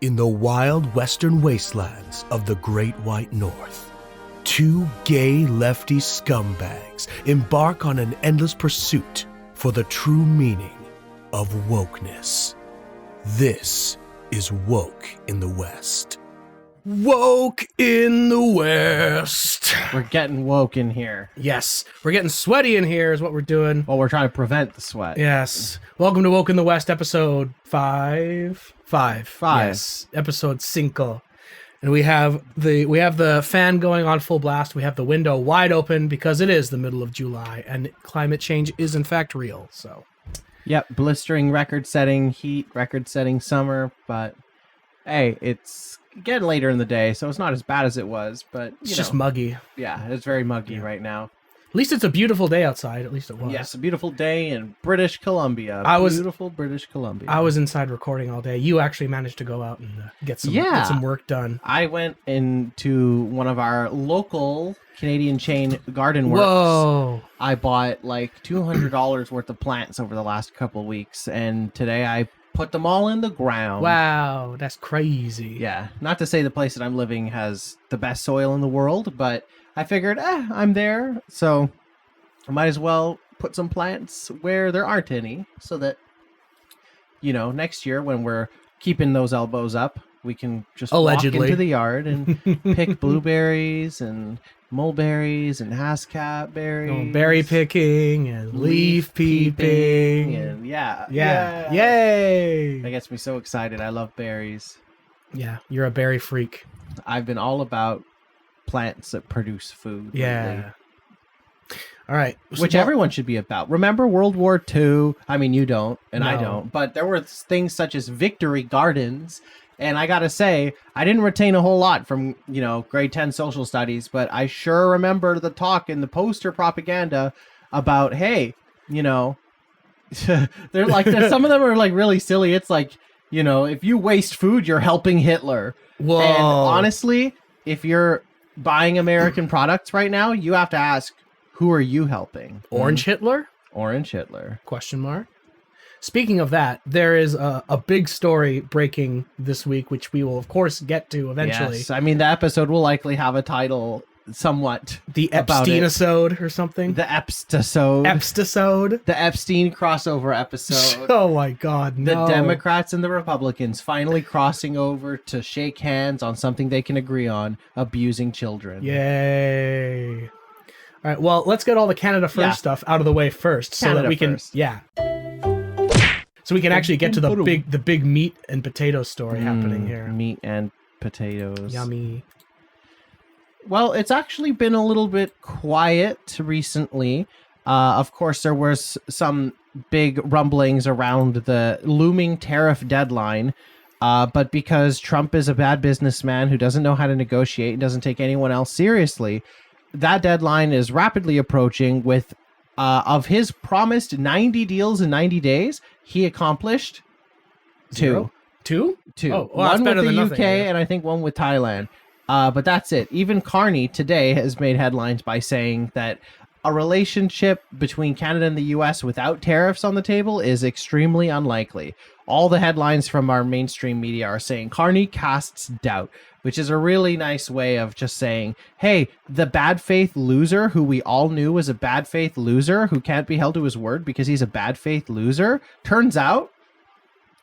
In the wild western wastelands of the Great White North, two gay lefty scumbags embark on an endless pursuit for the true meaning of wokeness. This is Woke in the West. Woke in the West. We're getting woke in here. Yes, we're getting sweaty in here is what we're doing. Well, we're trying to prevent the sweat. Yes. Welcome to Woke in the West, episode 5. Yes, episode 5. And we have the fan going on full blast. We have the window wide open because it is the middle of July and climate change is in fact real. So, yep, blistering record-setting heat, record-setting summer, but hey, it's getting later in the day, so it's not as bad as it was, but it's just muggy. Yeah, it's very muggy right now. At least it's a beautiful day outside. At least it was. Yes, a beautiful day in British Columbia. Beautiful British Columbia. I was inside recording all day. You actually managed to go out and get some work done. I went into one of our local Canadian chain garden works. Whoa! I bought like $200 worth of plants over the last couple of weeks, and today I put them all in the ground. Wow, that's crazy. Yeah, not to say the place that I'm living has the best soil in the world, but I figured, I'm there, so I might as well put some plants where there aren't any, so that, next year when we're keeping those elbows up, we can just allegedly walk into the yard and pick blueberries and mulberries and hascap berries. Berry picking and leaf peeping. And yeah. Yay! That gets me so excited. I love berries. Yeah, you're a berry freak. I've been all about plants that produce food. Yeah. Lately. All right. Which everyone should be about. Remember World War II? I mean, you don't, and No. I don't. But there were things such as victory gardens. And I got to say, I didn't retain a whole lot from, grade 10 social studies. But I sure remember the talk in the poster propaganda about, hey, they're like, some of them are like really silly. It's like, if you waste food, you're helping Hitler. Whoa. And honestly, if you're buying American products right now, you have to ask, who are you helping? Orange Hitler? Orange Hitler. Question mark. Speaking of that, there is a big story breaking this week, which we will, of course, get to eventually. Yes, I mean, the episode will likely have a title somewhat The Epstein-isode or something? The Epstisode. Epstisode? The Epstein crossover episode. Oh my God, no. The Democrats and the Republicans finally crossing over to shake hands on something they can agree on, abusing children. Yay. All right, well, let's get all the Canada First stuff out of the way first. Canada so that we can, first. So we can actually get to the big meat and potato story happening here. Meat and potatoes. Yummy. Well, it's actually been a little bit quiet recently. Of course, there was some big rumblings around the looming tariff deadline. But because Trump is a bad businessman who doesn't know how to negotiate and doesn't take anyone else seriously, that deadline is rapidly approaching with, of his promised 90 deals in 90 days, he accomplished 2. 2? 2. Oh, well, that's one better with the than UK nothing, yeah. and I think one with Thailand. But that's it. Even Carney today has made headlines by saying that a relationship between Canada and the US without tariffs on the table is extremely unlikely. All the headlines from our mainstream media are saying Carney casts doubt, which is a really nice way of just saying, hey, the bad faith loser who we all knew was a bad faith loser who can't be held to his word because he's a bad faith loser, turns out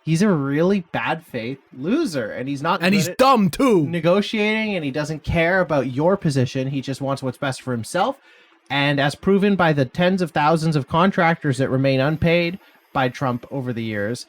he's a really bad faith loser, and he's not. And he's dumb too. Negotiating, and he doesn't care about your position. He just wants what's best for himself. And as proven by the tens of thousands of contractors that remain unpaid by Trump over the years,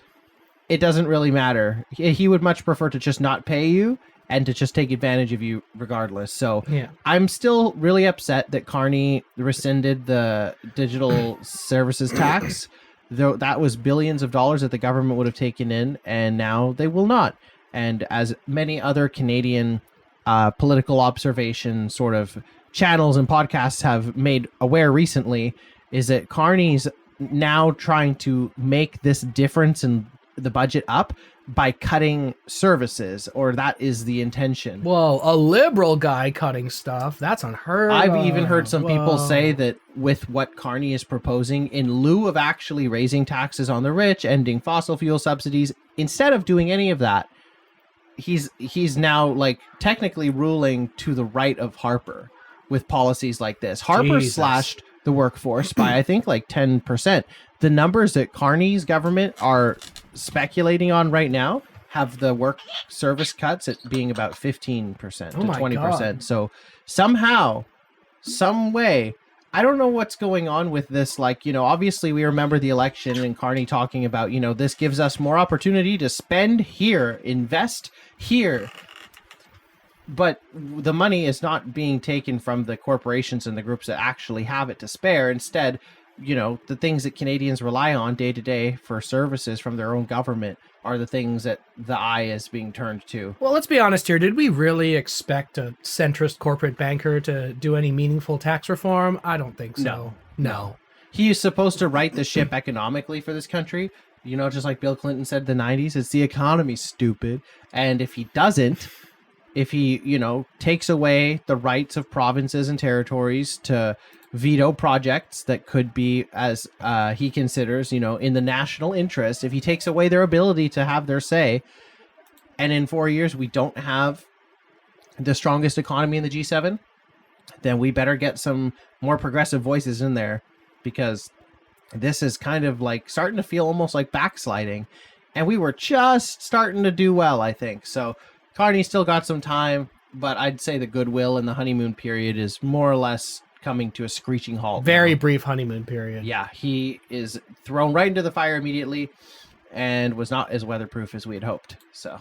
it doesn't really matter. He would much prefer to just not pay you and to just take advantage of you regardless. So I'm still really upset that Carney rescinded the digital services tax. Though that was billions of dollars that the government would have taken in, and now they will not. And as many other Canadian political observation sort of channels and podcasts have made aware recently, is that Carney's now trying to make this difference in the budget up by cutting services, or that is the intention. Whoa, a liberal guy cutting stuff? That's unheard of. I've even heard some people say that with what Carney is proposing, in lieu of actually raising taxes on the rich, ending fossil fuel subsidies, instead of doing any of that, he's now like technically ruling to the right of Harper with policies like this. Harper Jesus. slashed the workforce by I think like 10%. The numbers that Carney's government are speculating on right now have the work service cuts at being about 15% to 20%. God. So somehow, some way, I don't know what's going on with this. Like, obviously we remember the election and Carney talking about, this gives us more opportunity to spend here, invest here. But the money is not being taken from the corporations and the groups that actually have it to spare. Instead, the things that Canadians rely on day to day for services from their own government are the things that the eye is being turned to. Well, let's be honest here. Did we really expect a centrist corporate banker to do any meaningful tax reform? I don't think so. No. He is supposed to right the ship economically for this country. Just like Bill Clinton said in the 90s, it's the economy, stupid. And if he doesn't, if he, takes away the rights of provinces and territories to veto projects that could be, as he considers, in the national interest, if he takes away their ability to have their say, and in 4 years we don't have the strongest economy in the G7, then we better get some more progressive voices in there, because this is kind of like starting to feel almost like backsliding, and we were just starting to do well, I think. So Carney still got some time, but I'd say the goodwill and the honeymoon period is more or less coming to a screeching halt. Very now. brief honeymoon period. Yeah, he is thrown right into the fire immediately and was not as weatherproof as we had hoped. So,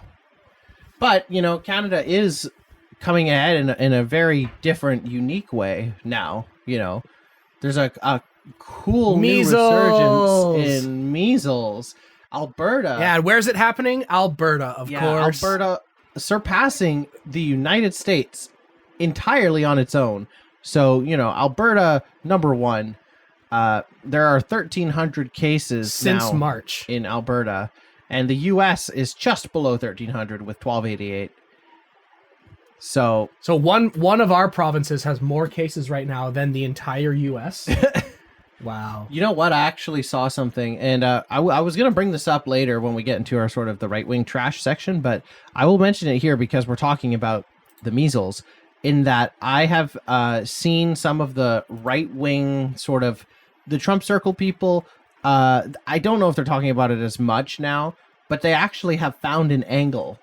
but, Canada is coming ahead in a very different, unique way now. There's a cool Measles. new resurgence in measles. Alberta. Yeah, where's it happening? Alberta, of course. Alberta surpassing the United States entirely on its own. So, Alberta, number one. There are 1,300 cases since now March in Alberta, and the U.S. is just below 1,300 with 1,288. So one of our provinces has more cases right now than the entire U.S. Wow. You know what? I actually saw something, and I was going to bring this up later when we get into our sort of the right-wing trash section, but I will mention it here because we're talking about the measles, in that I have seen some of the right-wing sort of the Trump circle people. I don't know if they're talking about it as much now, but they actually have found an angle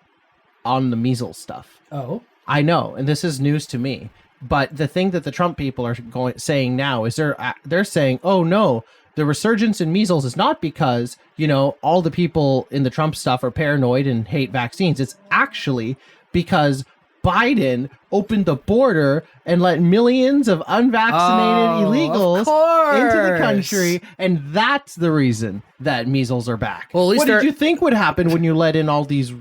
on the measles stuff. Oh. I know, and this is news to me. But the thing that the Trump people are saying now is they're saying, oh no, the resurgence in measles is not because, all the people in the Trump stuff are paranoid and hate vaccines. It's actually because Biden opened the border and let millions of unvaccinated illegals into the country, and that's the reason that measles are back. Well, at least what did you think would happen when you let in all these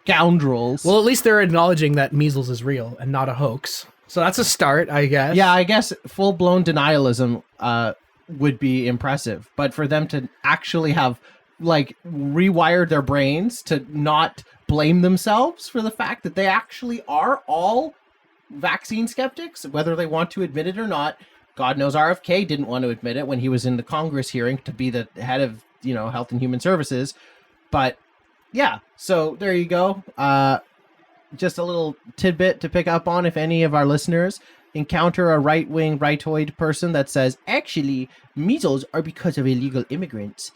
scoundrels? Well, at least they're acknowledging that measles is real and not a hoax. So that's a start, I guess. Yeah, I guess full-blown denialism would be impressive. But for them to actually have, rewired their brains to not blame themselves for the fact that they actually are all vaccine skeptics, whether they want to admit it or not. God knows RFK didn't want to admit it when he was in the Congress hearing to be the head of, Health and Human Services. But yeah, so there you go. Just a little tidbit to pick up on if any of our listeners encounter a right-wing, rightoid person that says, actually, measles are because of illegal immigrants.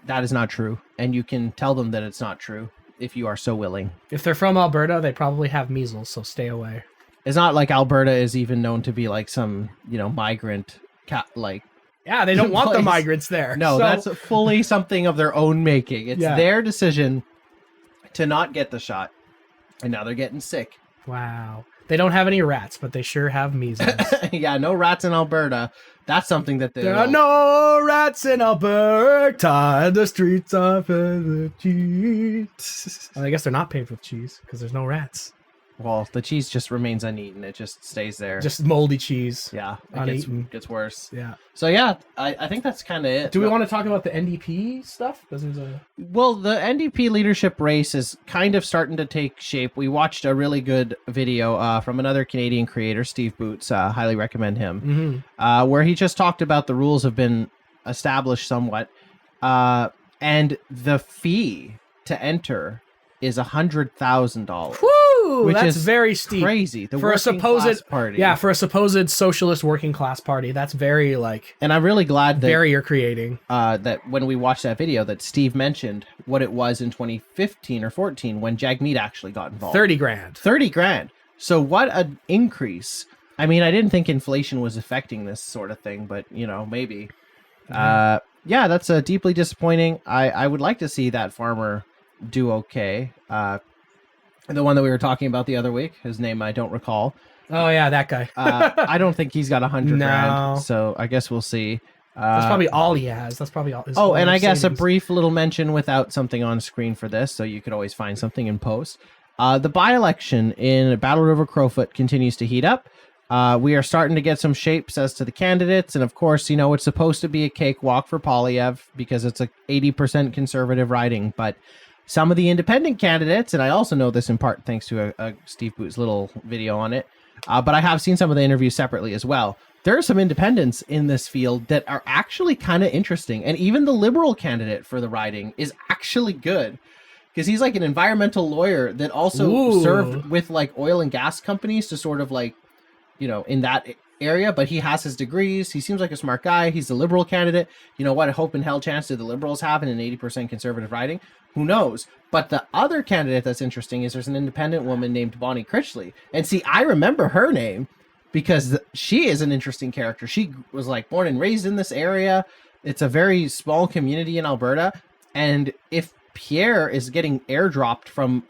That is not true. And you can tell them that it's not true if you are so willing. If they're from Alberta, they probably have measles, so stay away. It's not like Alberta is even known to be like some, migrant, Yeah, they don't want the migrants there. No, that's fully something of their own making. It's their decision to not get the shot. And now they're getting sick. Wow. They don't have any rats, but they sure have measles. Yeah, no rats in Alberta. That's something that there are no rats in Alberta. The streets are filled with cheese. Well, I guess they're not paved with cheese because there's no rats. Well, the cheese just remains uneaten. It just stays there. Just moldy cheese. Yeah, uneaten. Gets worse. Yeah. So yeah, I think that's kind of it. Do we want to talk about the NDP stuff? Well, the NDP leadership race is kind of starting to take shape. We watched a really good video from another Canadian creator, Steve Boots. Highly recommend him. Mm-hmm. Where he just talked about the rules have been established somewhat, and the fee to enter is $100,000. Woo! Which That's is very steep. Crazy. The For a working class supposed party. Yeah, for a supposed socialist working class party. That's very like And I'm really glad that barrier creating. that when we watched that video that Steve mentioned what it was in 2015 or 14 when Jagmeet actually got involved. 30 grand. 30 grand. So what an increase. I mean, I didn't think inflation was affecting this sort of thing, but maybe. Yeah, that's deeply disappointing. I would like to see that farmer do okay. The one that we were talking about the other week, his name I don't recall. Oh yeah, that guy. I don't think he's got 100 No. grand. So I guess we'll see. That's probably all he has. That's probably all. His Oh, whole and I guess a savings. brief little mention without something on screen for this, so you could always find something in post. The by-election in Battle River Crowfoot continues to heat up. We are starting to get some shapes as to the candidates, and of course, it's supposed to be a cakewalk for Polyev because it's a 80% conservative riding, but some of the independent candidates, and I also know this in part thanks to a Steve Boots little video on it, but I have seen some of the interviews separately as well. There are some independents in this field that are actually kind of interesting, and even the liberal candidate for the riding is actually good. Because he's like an environmental lawyer that also served with like oil and gas companies to sort of like, in that area, but he has his degrees. He seems like a smart guy. He's the liberal candidate. What hope in hell chance do the liberals have in an 80% conservative riding? Who knows? But the other candidate that's interesting is there's an independent woman named Bonnie Critchley. And see, I remember her name because she is an interesting character. She was like born and raised in this area. It's a very small community in Alberta. And if Pierre is getting airdropped from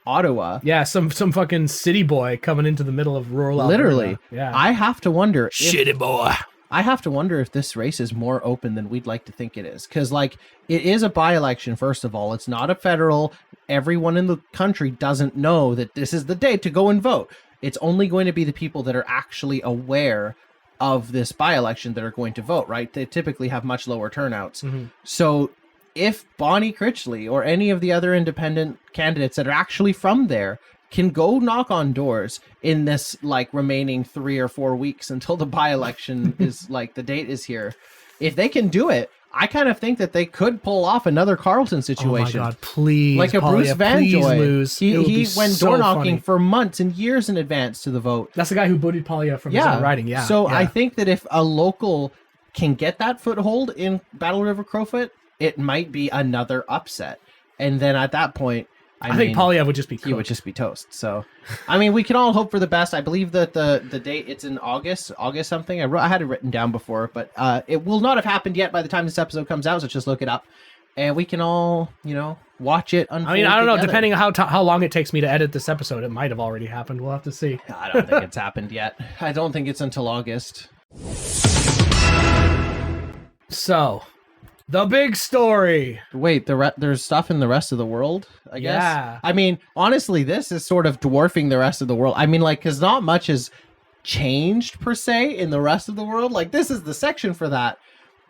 Ottawa. Yeah, some fucking city boy coming into the middle of rural Alberta. Literally. Yeah. I have to wonder. Shitty boy. I have to wonder if this race is more open than we'd like to think it is. Because, it is a by-election, first of all. It's not a federal. Everyone in the country doesn't know that this is the day to go and vote. It's only going to be the people that are actually aware of this by-election that are going to vote, right? They typically have much lower turnouts. Mm-hmm. So if Bonnie Critchley or any of the other independent candidates that are actually from there can go knock on doors in this remaining 3 or 4 weeks until the by-election is the date is here, if they can do it, I kind of think that they could pull off another Carlton situation. Oh my God, please, like a Bruce Vanjoy. Lose. He went so door knocking funny. for months and years in advance to the vote. That's the guy who booted Polyev from his own riding. Yeah. So yeah. I think that if a local can get that foothold in Battle River Crowfoot, it might be another upset. And then at that point, I think Polyev would just be cooked. He would just be toast. So, I mean, we can all hope for the best. I believe that the date, it's in August something. I had it written down before, but it will not have happened yet by the time this episode comes out. So just look it up. And we can all, watch it unfold. I mean, I don't know. together. Depending on how long it takes me to edit this episode, it might have already happened. We'll have to see. I don't think it's happened yet. I don't think it's until August. So, the big story. Wait, there's stuff in the rest of the world, I guess? Yeah. I mean, honestly, this is sort of dwarfing the rest of the world. I mean, because not much has changed, per se, in the rest of the world. This is the section for that.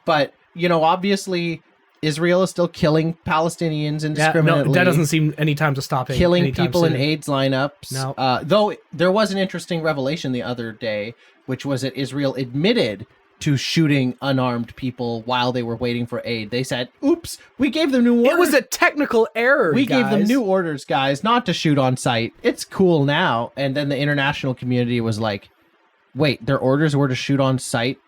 But, obviously, Israel is still killing Palestinians indiscriminately. Yeah, no, that doesn't seem any time to stop it. Killing people in AIDS lineups. No. Though there was an interesting revelation the other day, which was that Israel admitted to shooting unarmed people while they were waiting for aid. They said, oops, we gave them new orders. It was a technical error, We guys. gave them new orders, guys, not to shoot on sight. It's cool now. And then the international community was like, wait, their orders were to shoot on sight?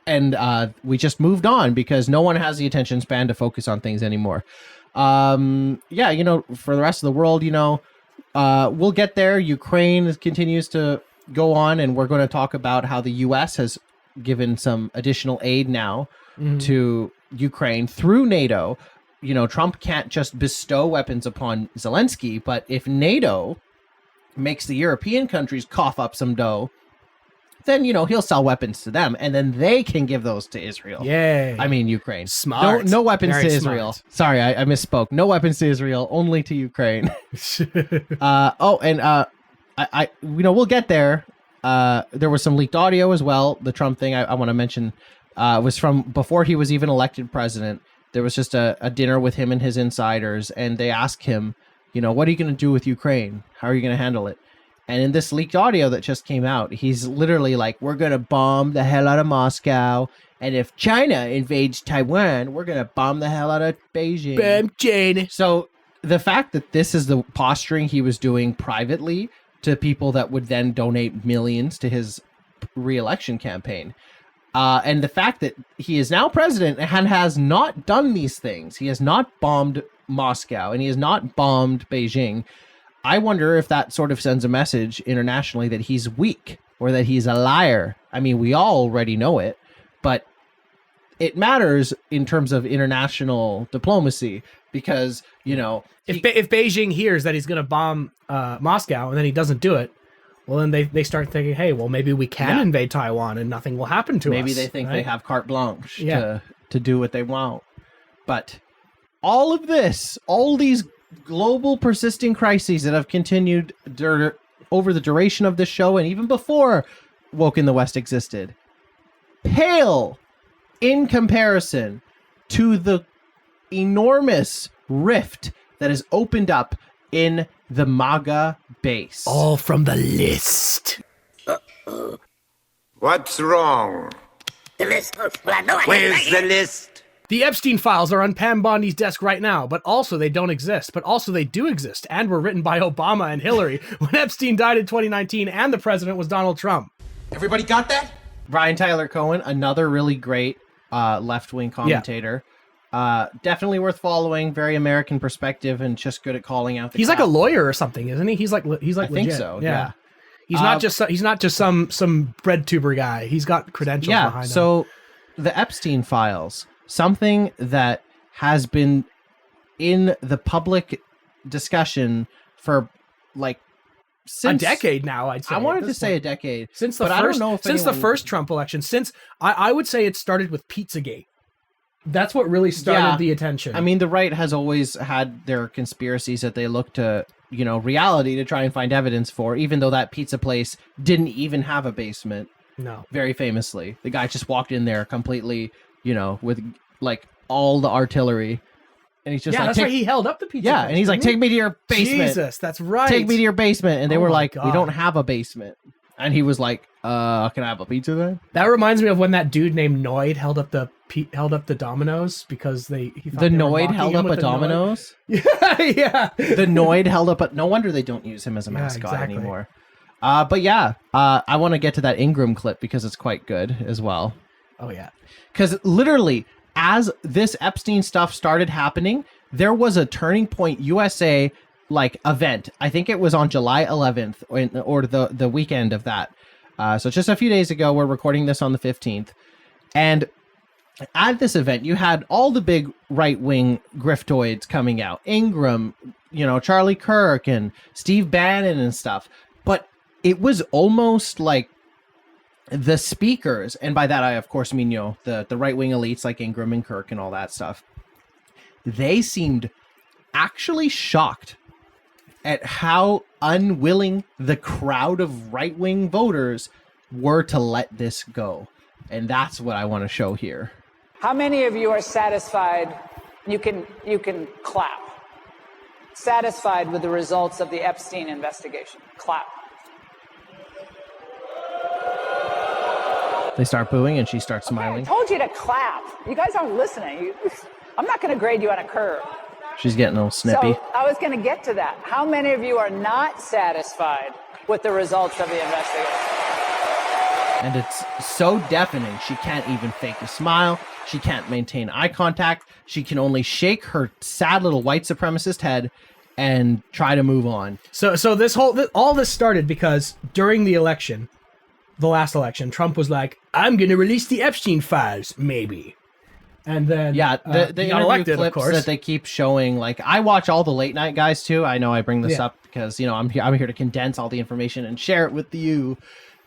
And we just moved on because no one has the attention span to focus on things anymore. For the rest of the world, we'll get there. Ukraine continues to go on, and we're going to talk about how the U.S. has given some additional aid now to Ukraine through NATO. Trump can't just bestow weapons upon Zelensky, but if NATO makes the European countries cough up some dough, then, he'll sell weapons to them, and then they can give those to Israel. Yay. I mean, Ukraine. Smart. No weapons Very to Israel. smart. Sorry, I misspoke. No weapons to Israel, only to Ukraine. We'll get there. There was some leaked audio as well. The Trump thing I want to mention was from before he was even elected president. There was just a dinner with him and his insiders, and they asked him, what are you going to do with Ukraine? How are you going to handle it? And in this leaked audio that just came out, he's literally like, we're going to bomb the hell out of Moscow. And if China invades Taiwan, we're going to bomb the hell out of Beijing. Bam, Jane. So the fact that this is the posturing he was doing privately to people that would then donate millions to his re-election campaign. And the fact that he is now president and has not done these things. He has not bombed Moscow and he has not bombed Beijing. I wonder if that sort of sends a message internationally that he's weak or that he's a liar. I mean, we all already know it, but it matters in terms of international diplomacy because, you know... If Beijing hears that he's going to bomb Moscow and then he doesn't do it, well, then they start thinking, hey, well, maybe we can invade Taiwan and nothing will happen to us. Maybe they think right? they have carte blanche to do what they want. But all of this, all these global persisting crises that have continued over the duration of this show and even before Woke in the West existed, pale in comparison to the enormous rift that has opened up in the MAGA base. All from the list. What's wrong? The list. Well, no, Where's the list? The Epstein files are on Pam Bondi's desk right now, but also they don't exist, but also they do exist and were written by Obama and Hillary when Epstein died in 2019 and the president was Donald Trump. Everybody got that? Brian Tyler Cohen, another really great left-wing commentator. Definitely worth following. Very American perspective and just good at calling out the He's crap. like a lawyer or something, isn't he? He's like I think legit. so. Yeah. He's not just some bread tuber guy. He's got credentials behind him. So the Epstein files, something that has been in the public discussion for like since a decade now, I'd say. I wanted to say a decade. Since the but first, I don't know if since the anyone- first Trump election, since I would say it started with Pizzagate. That's what really started the attention. I mean, the right has always had their conspiracies that they look to, you know, reality to try and find evidence for, even though that pizza place didn't even have a basement. No. Very famously. The guy just walked in there completely, you know, with like all the artillery. And he's just like, that's right. He held up the pizza. yeah, place, and he's like, didn't he? take me to your basement. Jesus, that's right. Take me to your basement. And they Oh were my like, we God. don't have a basement. And he was like, can I have a pizza then? That reminds me of when that dude named Noid held up the dominoes because he thought The they were Noid mocking held him up with a the Noid. Domino's. Yeah. The Noid held up a... No wonder they don't use him as a Yeah, mascot exactly. anymore. But yeah, I want to get to that Ingram clip because it's quite good as well. Oh yeah. Because literally, as this Epstein stuff started happening, there was a Turning Point USA like event. I think it was on July 11th or the weekend of that. So just a few days ago, we're recording this on the 15th. And at this event, you had all the big right-wing griftoids coming out. Ingram, you know, Charlie Kirk and Steve Bannon and stuff. But it was almost like the speakers, and by that I of course mean, you know, the right-wing elites like Ingram and Kirk and all that stuff. They seemed actually shocked at how unwilling the crowd of right-wing voters were to let this go. And that's what I want to show here. How many of you are satisfied? You can clap. Satisfied with the results of the Epstein investigation. Clap. They start booing and she starts I smiling. told you to clap. You guys aren't listening. I'm not going to grade you on a curve. She's getting a little snippy. So I was going to get to that. How many of you are not satisfied with the results of the investigation? And it's so deafening, she can't even fake a smile. She can't maintain eye contact. She can only shake her sad little white supremacist head and try to move on. So all this started because during the election, the last election, Trump was like, "I'm going to release the Epstein files, maybe." And then Yeah, the he got interview elected, of clips course. that they keep showing, like, I watch all the late night guys too. I know I bring this Yeah. up because, you know, I'm here to condense all the information and share it with you.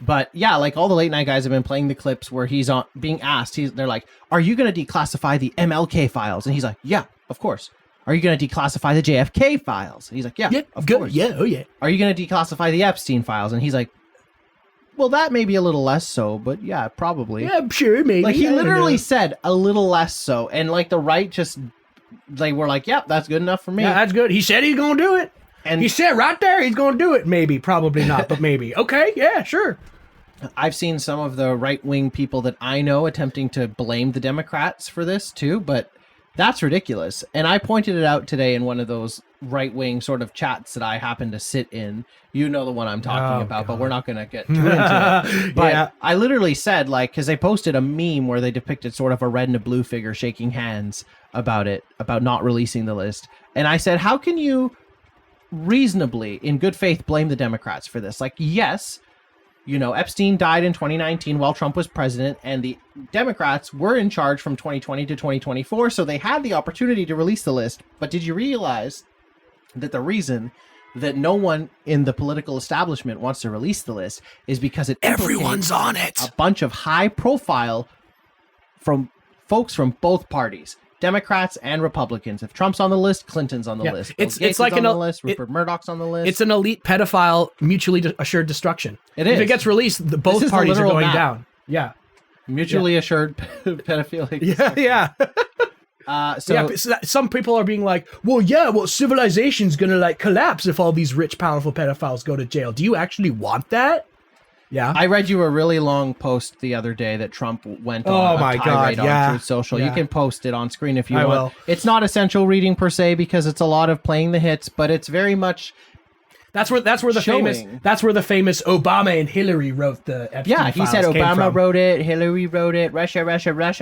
But yeah, like all the late night guys have been playing the clips where he's on being asked. They're like, "Are you going to declassify the MLK files?" And he's like, "Yeah, of course." "Are you going to declassify the JFK files?" And he's like, "Yeah, of course." Yeah, oh yeah. "Are you going to declassify the Epstein files?" And he's like, "Well, that may be a little less so, but yeah, probably." Yeah, I'm sure, maybe. Like he I don't literally know. said a little less so, and like the right just they were like, "Yep, that's good enough for me." Yeah, that's good. He said he's going to do it. And He said right there he's going to do it. Maybe, probably not, but maybe. Okay, yeah, sure. I've seen some of the right wing people that I know attempting to blame the Democrats for this too, but That's ridiculous. And I pointed it out today in one of those right-wing sort of chats that I happen to sit in. You know the one I'm talking about, but we're not going to get too into it. But I literally said, like, because they posted a meme where they depicted sort of a red and a blue figure shaking hands about it, about not releasing the list. And I said, how can you reasonably, in good faith, blame the Democrats for this? Like, yes, you know, Epstein died in 2019 while Trump was president, and the Democrats were in charge from 2020 to 2024, so they had the opportunity to release the list. But did you realize that the reason that no one in the political establishment wants to release the list is because everyone's on it? A bunch of high profile from folks from both parties, Democrats and Republicans. If Trump's on the list, Clinton's on the list. It's like on the list. Rupert Murdoch's on the list. It's an elite pedophile mutually assured destruction. It is. If it gets released, both parties are going down. Yeah. Mutually assured pedophilic. Yeah. So some people are being like, well, civilization's gonna like collapse if all these rich, powerful pedophiles go to jail. Do you actually want that? Yeah. I read you a really long post the other day that Trump went on a tirade on Truth Social. You can post it on screen if you want. Will. It's not essential reading per se because it's a lot of playing the hits, but it's very much that's where the famous Obama and Hillary wrote the Epstein files. Yeah, he said Obama wrote it, Hillary wrote it, Russia.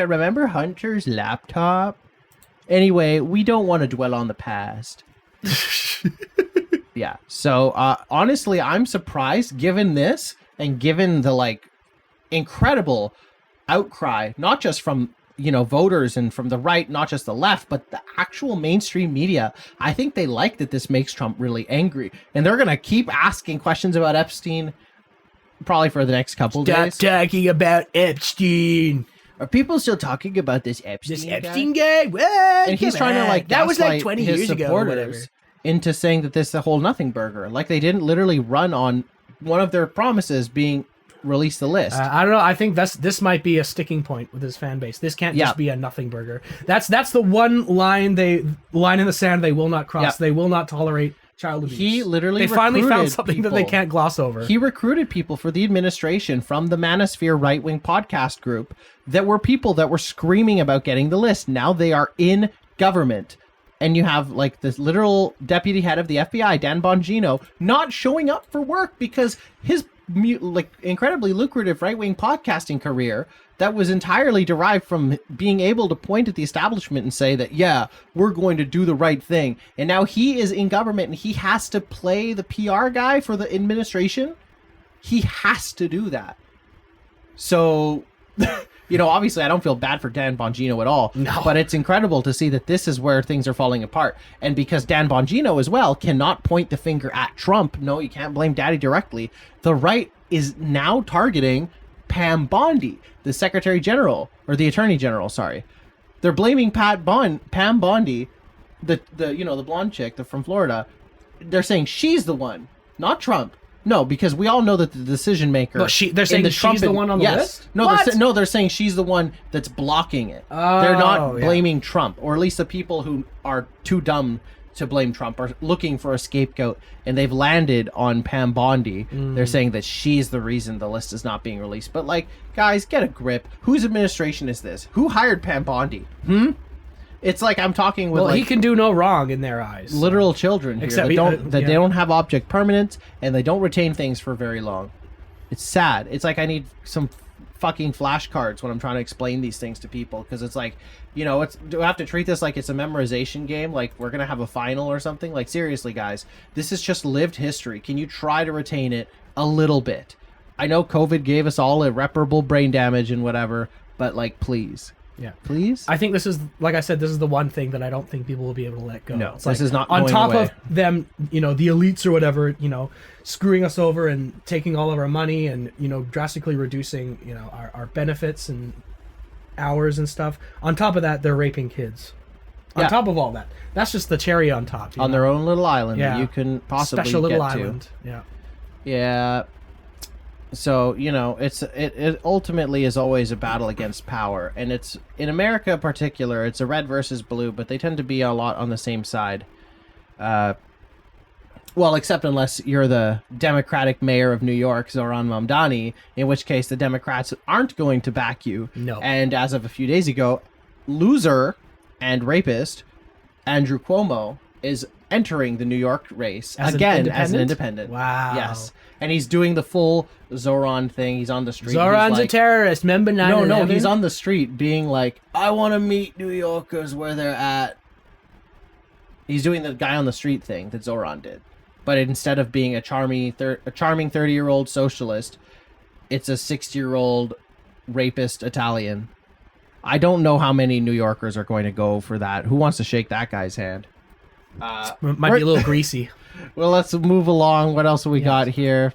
Remember Hunter's laptop? Anyway, we don't want to dwell on the past. Yeah. So honestly, I'm surprised given this. And given the like incredible outcry, not just from, you know, voters and from the right, not just the left, but the actual mainstream media, I think they like that this makes Trump really angry. And they're going to keep asking questions about Epstein probably for the next couple days. Stop talking about Epstein. Are people still talking about this Epstein guy? What? And he's trying to like that was like 20 years ago or whatever. Into saying that this is the whole nothing burger. Like they didn't literally run on one of their promises being release the list. I don't know. I think this might be a sticking point with his fan base. This can't just be a nothing burger. That's the one line in the sand they will not cross. Yep. They will not tolerate child abuse. He literally they finally found something that they can't gloss over. He recruited people for the administration from the Manosphere right-wing podcast group that were people that were screaming about getting the list. Now they are in government. And you have like this literal deputy head of the FBI, Dan Bongino, not showing up for work because his like incredibly lucrative right-wing podcasting career that was entirely derived from being able to point at the establishment and say that, yeah, we're going to do the right thing. And now he is in government and he has to play the PR guy for the administration. He has to do that. So... You know, obviously, I don't feel bad for Dan Bongino at all, but it's incredible to see that this is where things are falling apart. And because Dan Bongino as well cannot point the finger at Trump, no, you can't blame Daddy directly, the right is now targeting Pam Bondi, the Secretary General, or the Attorney General, sorry. They're blaming Pam Bondi, the blonde chick from Florida. They're saying she's the one, not Trump. No, because we all know that the decision maker. But they're saying she's the one on the list? No, they're saying she's the one that's blocking it. Oh, they're not blaming Trump, or at least the people who are too dumb to blame Trump are looking for a scapegoat, and they've landed on Pam Bondi. They're saying that she's the reason the list is not being released. But like, guys, get a grip. Whose administration is this? Who hired Pam Bondi? It's like I'm talking with he can do no wrong in their eyes. Literal children here Except they don't have object permanence and they don't retain things for very long. It's sad. It's like I need some fucking flashcards when I'm trying to explain these things to people because it's like, you know, do I have to treat this like it's a memorization game? Like we're going to have a final or something? Like seriously, guys, this is just lived history. Can you try to retain it a little bit? I know COVID gave us all irreparable brain damage and whatever, but like, please. Yeah, please. I think this is, like I said, this is the one thing that I don't think people will be able to let go. No, it's this is not on going top away. Of them, you know, the elites or whatever, you know, screwing us over and taking all of our money and, you know, drastically reducing, you know, our benefits and hours and stuff. On top of that, they're raping kids. On top of all that, that's just the cherry on top. On their own little island that you can possibly special little get island. To. Yeah. So, you know, it ultimately is always a battle against power. And it's, in America in particular, it's a red versus blue, but they tend to be a lot on the same side. Well, except unless you're the Democratic mayor of New York, Zohran Mamdani, in which case the Democrats aren't going to back you. No. And as of a few days ago, loser and rapist, Andrew Cuomo, is entering the New York race As an independent. Wow. Yes. And he's doing the full Zoran thing. He's on the street. Zoran's a terrorist. Remember 9/11? No, he's on the street being like, I want to meet New Yorkers where they're at. He's doing the guy on the street thing that Zoran did. But instead of being a charming 30-year-old socialist, it's a 60-year-old rapist Italian. I don't know how many New Yorkers are going to go for that. Who wants to shake that guy's hand? Might be a little greasy. Well, let's move along. What else have we got here?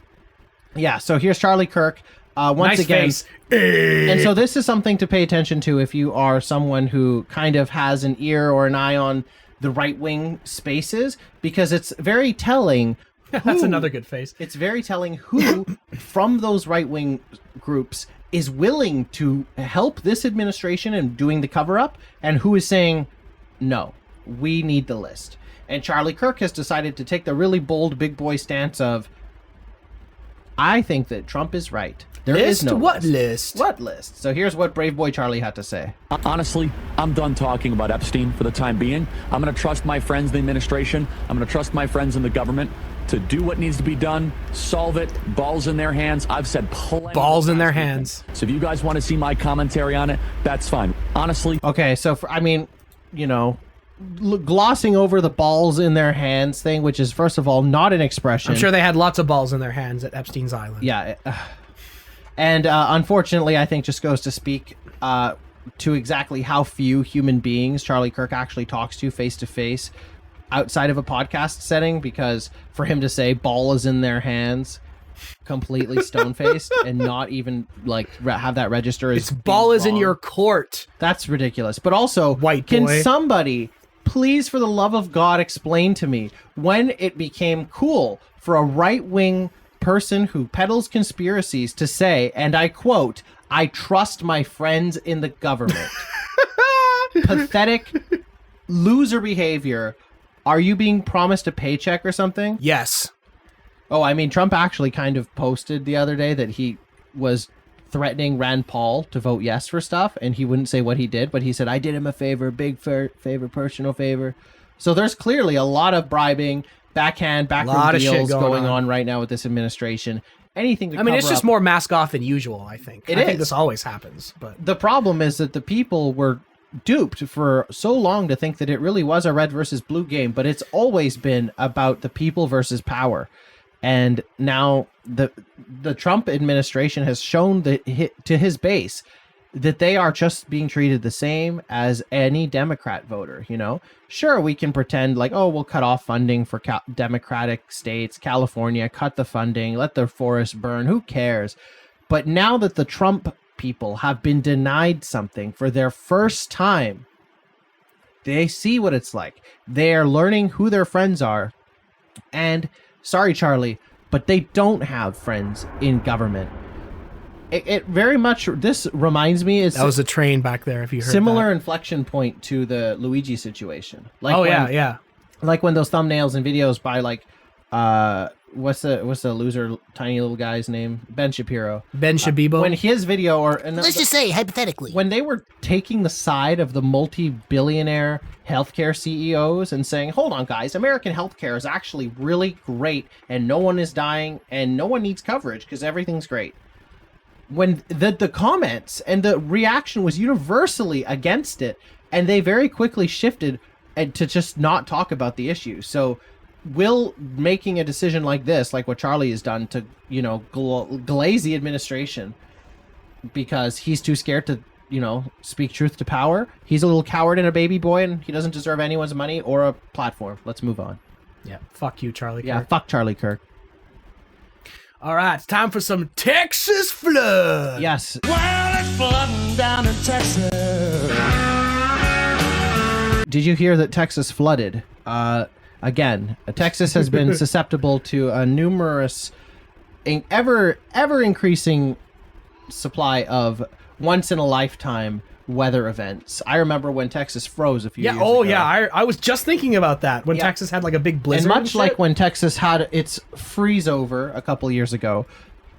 Yeah, so here's Charlie Kirk. Once Nice again, face. and so this is something to pay attention to if you are someone who kind of has an ear or an eye on the right-wing spaces, because it's very telling. That's another good face. It's very telling who from those right-wing groups is willing to help this administration in doing the cover-up, and who is saying, no, we need the list. And Charlie Kirk has decided to take the really bold big boy stance of, I think that Trump is right. There is no what list? What list? So here's what brave boy Charlie had to say. Honestly, I'm done talking about Epstein for the time being. I'm going to trust my friends in the administration. I'm going to trust my friends in the government to do what needs to be done, solve it, balls in their hands. I've said plenty. Balls in their hands. So if you guys want to see my commentary on it, that's fine. Honestly. Okay, so glossing over the balls in their hands thing, which is, first of all, not an expression. I'm sure they had lots of balls in their hands at Epstein's Island. Yeah. And unfortunately, I think just goes to speak to exactly how few human beings Charlie Kirk actually talks to face outside of a podcast setting, because for him to say ball is in their hands completely stone-faced and not even have that register as It's ball is in your court. That's ridiculous. But also, White can boy. somebody please, for the love of God, explain to me when it became cool for a right-wing person who peddles conspiracies to say, and I quote, I trust my friends in the government. Pathetic loser behavior. Are you being promised a paycheck or something? Yes. Oh, I mean, Trump actually kind of posted the other day that he was threatening Rand Paul to vote yes for stuff, and he wouldn't say what he did, but he said, I did him a favor, big favor, personal favor. So there's clearly a lot of bribing, backroom deals going on right now with this administration. Anything to I mean, it's cover just up. more mask off than usual, I think. I think this always happens. But the problem is that the people were duped for so long to think that it really was a red versus blue game, but it's always been about the people versus power. And now the Trump administration has shown to his base that they are just being treated the same as any Democrat voter, you know? Sure, we can pretend like, oh, we'll cut off funding for Democratic states, California, cut the funding, let the forest burn, who cares? But now that the Trump people have been denied something for their first time, they see what it's like. They are learning who their friends are. And sorry, Charlie, but they don't have friends in government. It very much, this reminds me, is that was a train back there, if you heard similar that. inflection point to the Luigi situation. Like yeah. Like when those thumbnails and videos by what's the loser tiny little guy's name? Ben Shapiro. Ben Shabibo. When his video Let's just say, hypothetically. when they were taking the side of the multi-billionaire healthcare CEOs and saying, hold on guys, American healthcare is actually really great and no one is dying and no one needs coverage because everything's great. When the comments and the reaction was universally against it, and they very quickly shifted and to just not talk about the issue. So will making a decision like this, like what Charlie has done to, glaze the administration because he's too scared to, speak truth to power. He's a little coward and a baby boy, and he doesn't deserve anyone's money or a platform. Let's move on. Yeah, fuck you, Charlie Kirk. Yeah, fuck Charlie Kirk. All right, it's time for some Texas flood. Yes. Well, it's flooding down in Texas. Did you hear that Texas flooded? Again, Texas has been susceptible to a numerous, ever increasing supply of once-in-a-lifetime weather events. I remember when Texas froze a few years ago. I was just thinking about that when Texas had like a big blizzard. And much like when Texas had its freeze over a couple years ago,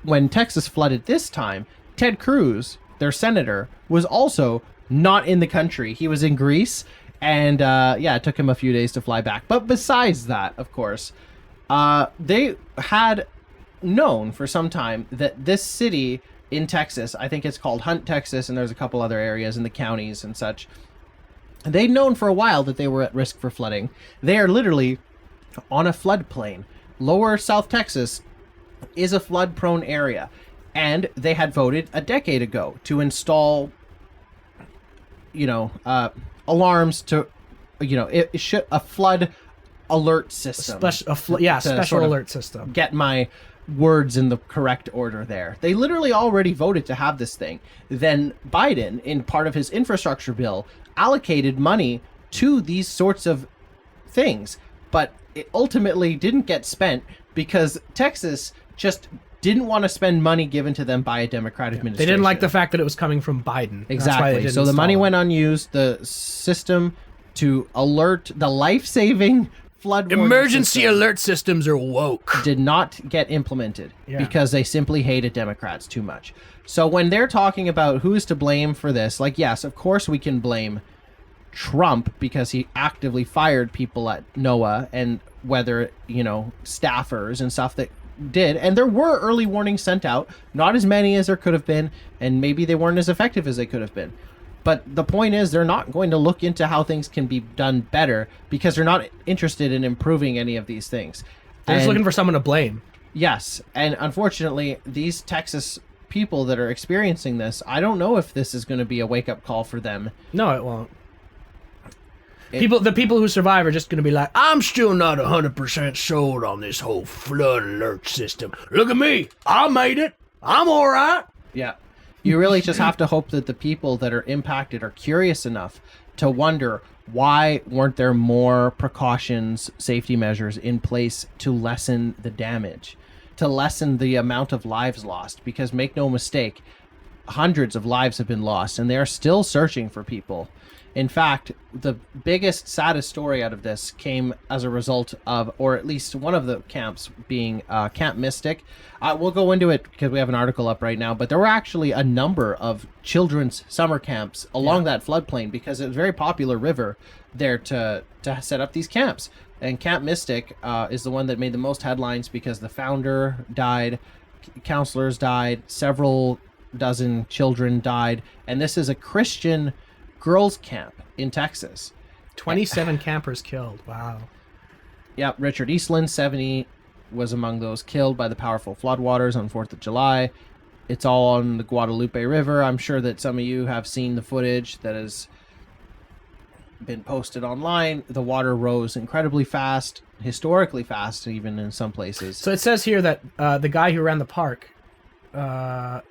when Texas flooded this time, Ted Cruz, their senator, was also not in the country. He was in Greece, And it took him a few days to fly back. But besides that, of course, they had known for some time that this city in Texas, I think it's called Hunt, Texas, and there's a couple other areas in the counties and such. They'd known for a while that they were at risk for flooding. They are literally on a floodplain. Lower South Texas is a flood-prone area. And they had voted a decade ago to install, alarms to, it should a flood alert system. Special alert system. Get my words in the correct order there. They literally already voted to have this thing. Then Biden, in part of his infrastructure bill, allocated money to these sorts of things. But it ultimately didn't get spent because Texas just didn't want to spend money given to them by a Democrat administration. They didn't like the fact that it was coming from Biden. Exactly. So the money went unused. The system to alert the life-saving flood emergency alert systems are woke. Did not get implemented because they simply hated Democrats too much. So when they're talking about who's to blame for this, like, yes, of course we can blame Trump because he actively fired people at NOAA and whether, staffers and stuff that did. And there were early warnings sent out, not as many as there could have been, and maybe they weren't as effective as they could have been. But the point is, they're not going to look into how things can be done better because they're not interested in improving any of these things. They're just looking for someone to blame. Yes. And unfortunately, these Texas people that are experiencing this, I don't know if this is going to be a wake-up call for them. No, it won't. The people who survive are just going to be like, I'm still not 100% sold on this whole flood alert system. Look at me. I made it. I'm all right. Yeah. You really just have to hope that the people that are impacted are curious enough to wonder why weren't there more precautions, safety measures in place to lessen the damage, to lessen the amount of lives lost. Because make no mistake, hundreds of lives have been lost and they are still searching for people. In fact, the biggest, saddest story out of this came as a result of, or at least one of the camps being Camp Mystic. We'll go into it because we have an article up right now, but there were actually a number of children's summer camps along that floodplain because it's a very popular river there to set up these camps. And Camp Mystic is the one that made the most headlines because the founder died, counselors died, several dozen children died, and this is a Christian girls camp in Texas. 27 campers killed. Wow. Yep, Richard Eastland, 70, was among those killed by the powerful floodwaters on 4th of July. It's all on the Guadalupe River. I'm sure that some of you have seen the footage that has been posted online. The water rose incredibly fast, historically fast, even in some places. So it says here that the guy who ran the park,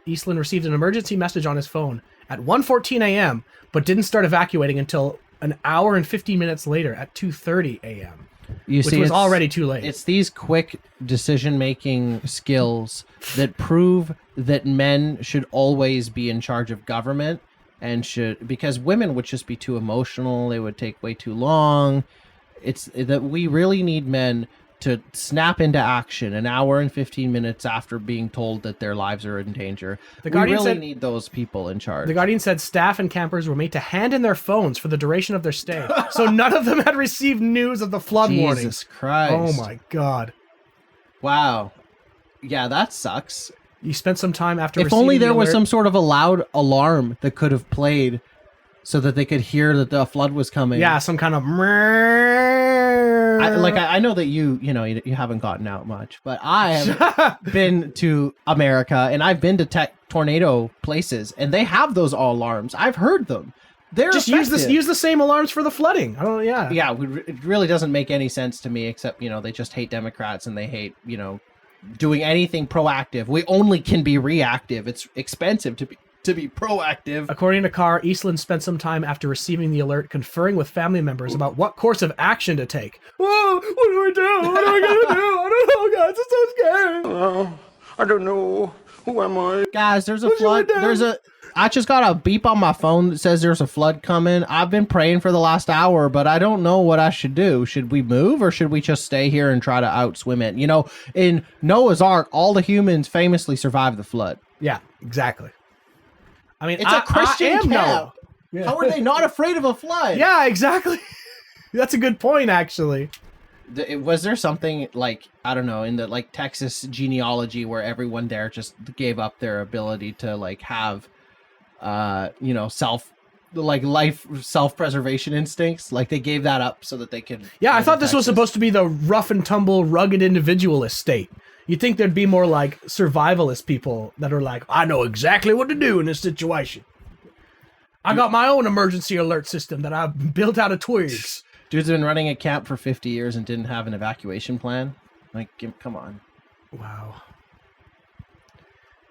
Eastland, received an emergency message on his phone at 1:14 a.m., but didn't start evacuating until an hour and 15 minutes later at 2:30 a.m., which was already too late. It's these quick decision-making skills that prove that men should always be in charge of government because women would just be too emotional. They would take way too long. It's that we really need men to snap into action an hour and 15 minutes after being told that their lives are in danger. We really need those people in charge. The Guardian said staff and campers were made to hand in their phones for the duration of their stay. So none of them had received news of the flood warning. Jesus Christ. Oh my God. Wow. Yeah, that sucks. You spent some time after If only there was some sort of a loud alarm that could have played so that they could hear that the flood was coming. Yeah, some kind of... I know that you haven't gotten out much, but I have been to America and I've been to tornado places and they have those alarms. I've heard them. They're just use the same alarms for the flooding. I don't. Yeah. Yeah. It really doesn't make any sense to me, except they just hate Democrats and they hate doing anything proactive. We only can be reactive. It's expensive to be proactive. According to Carr, Eastland spent some time after receiving the alert conferring with family members about what course of action to take. Whoa, what do I do? What am I going to do? I don't know, guys. I'm so scared. I don't know. Who am I? Guys, there's a flood. I just got a beep on my phone that says there's a flood coming. I've been praying for the last hour, but I don't know what I should do. Should we move or should we just stay here and try to outswim it? In Noah's Ark, all the humans famously survived the flood. Yeah, exactly. I mean, it's a Christian camp. How are they not afraid of a flood? Yeah, exactly. That's a good point, actually. Was there something like, I don't know, in the like Texas genealogy where everyone there just gave up their ability to like have self-preservation instincts? Like they gave that up so that they could. Yeah, I thought this was supposed to be the rough and tumble, rugged individualist state. You'd think there'd be more like survivalist people that are like, I know exactly what to do in this situation. I got my own emergency alert system that I built out of twigs. Dude's been running a camp for 50 years and didn't have an evacuation plan. Like, come on. Wow.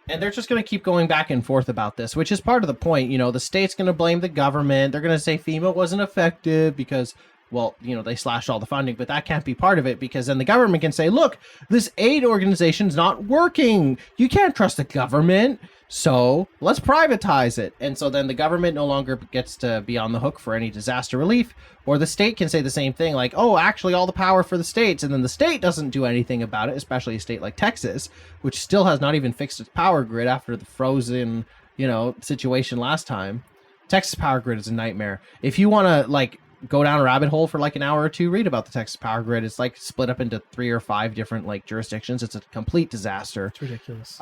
And they're just going to keep going back and forth about this, which is part of the point. You know, the state's going to blame the government. They're going to say FEMA wasn't effective because, well, you know, they slashed all the funding, but that can't be part of it because then the government can say, look, this aid organization's not working. You can't trust the government. So let's privatize it. And so then the government no longer gets to be on the hook for any disaster relief, or the state can say the same thing, like, oh, actually all the power for the states. And then the state doesn't do anything about it, especially a state like Texas, which still has not even fixed its power grid after the frozen, you know, situation last time. Texas power grid is a nightmare. If you want to like go down a rabbit hole for like an hour or two, read about the Texas power grid. It's like split up into 3 or 5 different like jurisdictions. It's a complete disaster. It's ridiculous.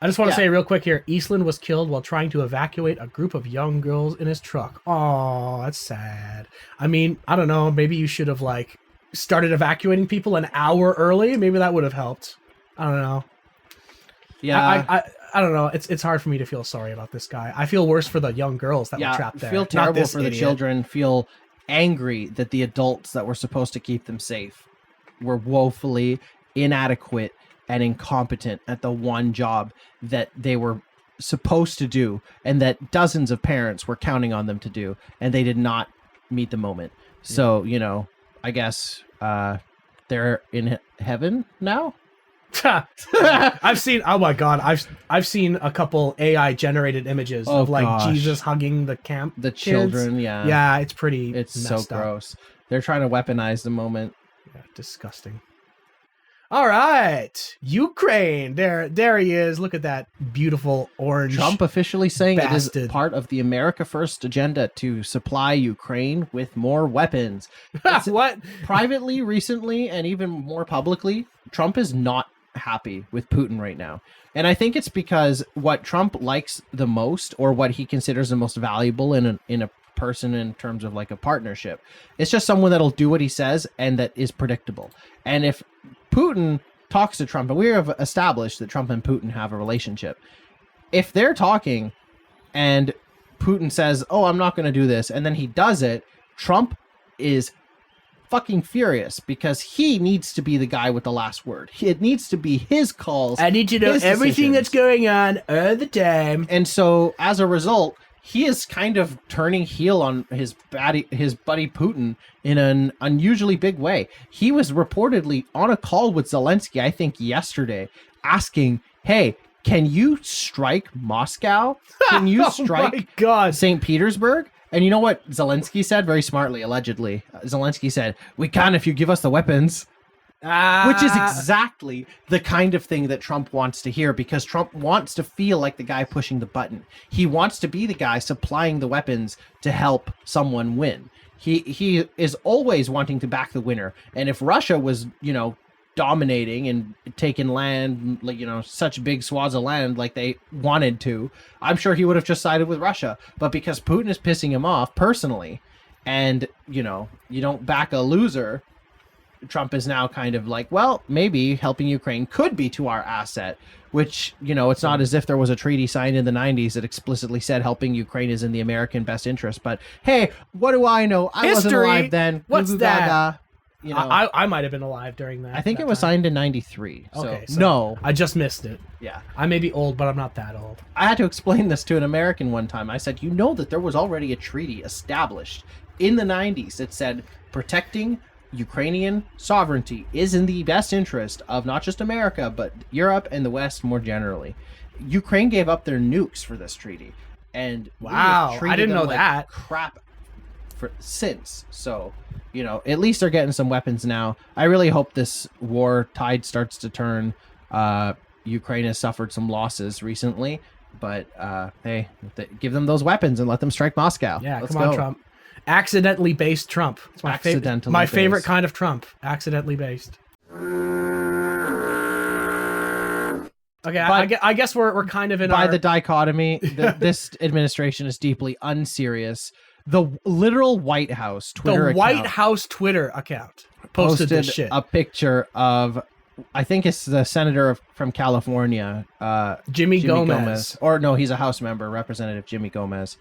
I just want to say real quick here, Eastland was killed while trying to evacuate a group of young girls in his truck. Oh, that's sad. I mean, I don't know. Maybe you should have like started evacuating people an hour early. Maybe that would have helped. I don't know. Yeah. I don't know. It's hard for me to feel sorry about this guy. I feel worse for the young girls that were trapped there. Feel terrible for the children. Feel angry that the adults that were supposed to keep them safe were woefully inadequate and incompetent at the one job that they were supposed to do and that dozens of parents were counting on them to do, and they did not meet the moment. So, you know, I guess they're in heaven now. I've seen, oh my god, I've seen a couple AI generated images of like Jesus hugging the children. Yeah, it's pretty so gross. They're trying to weaponize the moment. Yeah, disgusting. All right, Ukraine. There he is. Look at that beautiful orange. Trump officially saying bastard. It is part of the America First agenda to supply Ukraine with more weapons. What? Privately, recently, and even more publicly, Trump is not happy with Putin right now. And I think it's because what Trump likes the most, or what he considers the most valuable in a person in terms of like a partnership, it's just someone that'll do what he says and that is predictable. And if Putin talks to Trump, and we have established that Trump and Putin have a relationship, if they're talking and Putin says, oh, I'm not going to do this, and then he does it, Trump is fucking furious because he needs to be the guy with the last word. It needs to be his calls. I need to know everything that's going on all the time. And so as a result, he is kind of turning heel on his buddy Putin in an unusually big way. He was reportedly on a call with Zelensky, I think yesterday, asking, hey, can you strike Moscow? Can you strike St. Petersburg? And you know what Zelensky said? Very smartly, allegedly. Zelensky said, we can if you give us the weapons. Which is exactly the kind of thing that Trump wants to hear, because Trump wants to feel like the guy pushing the button. He wants to be the guy supplying the weapons to help someone win. He is always wanting to back the winner. And if Russia was, you know, dominating and taking land, like, you know, such big swaths of land like they wanted to, I'm sure he would have just sided with Russia. But because Putin is pissing him off personally, and, you know, you don't back a loser, Trump is now kind of like, well, maybe helping Ukraine could be to our asset, which, you know, it's not as if there was a treaty signed in the 90s that explicitly said helping Ukraine is in the American best interest. But hey, what do I know? I wasn't alive then. What's that? You know, I might have been alive during that. I think it was signed in 93. Okay, so no. I just missed it. Yeah. I may be old, but I'm not that old. I had to explain this to an American one time. I said, you know that there was already a treaty established in the 90s that said protecting Ukrainian sovereignty is in the best interest of not just America, but Europe and the West more generally. Ukraine gave up their nukes for this treaty. And wow, I didn't know that. Crap since. So, you know, at least they're getting some weapons now. I really hope this war tide starts to turn. Ukraine has suffered some losses recently, But hey, give them those weapons and let them strike Moscow. Yeah, Let's come on, go. Trump. Accidentally based Trump. It's my Accidentally favorite based. kind of Trump. Accidentally based. Okay, I guess we're kind of in by our... the dichotomy. This administration is deeply unserious. The literal White House Twitter the account White House Twitter account posted this shit. a picture of, I think it's the senator from California, Jimmy Gomez. Or no, he's a House member, Representative Jimmy Gomez.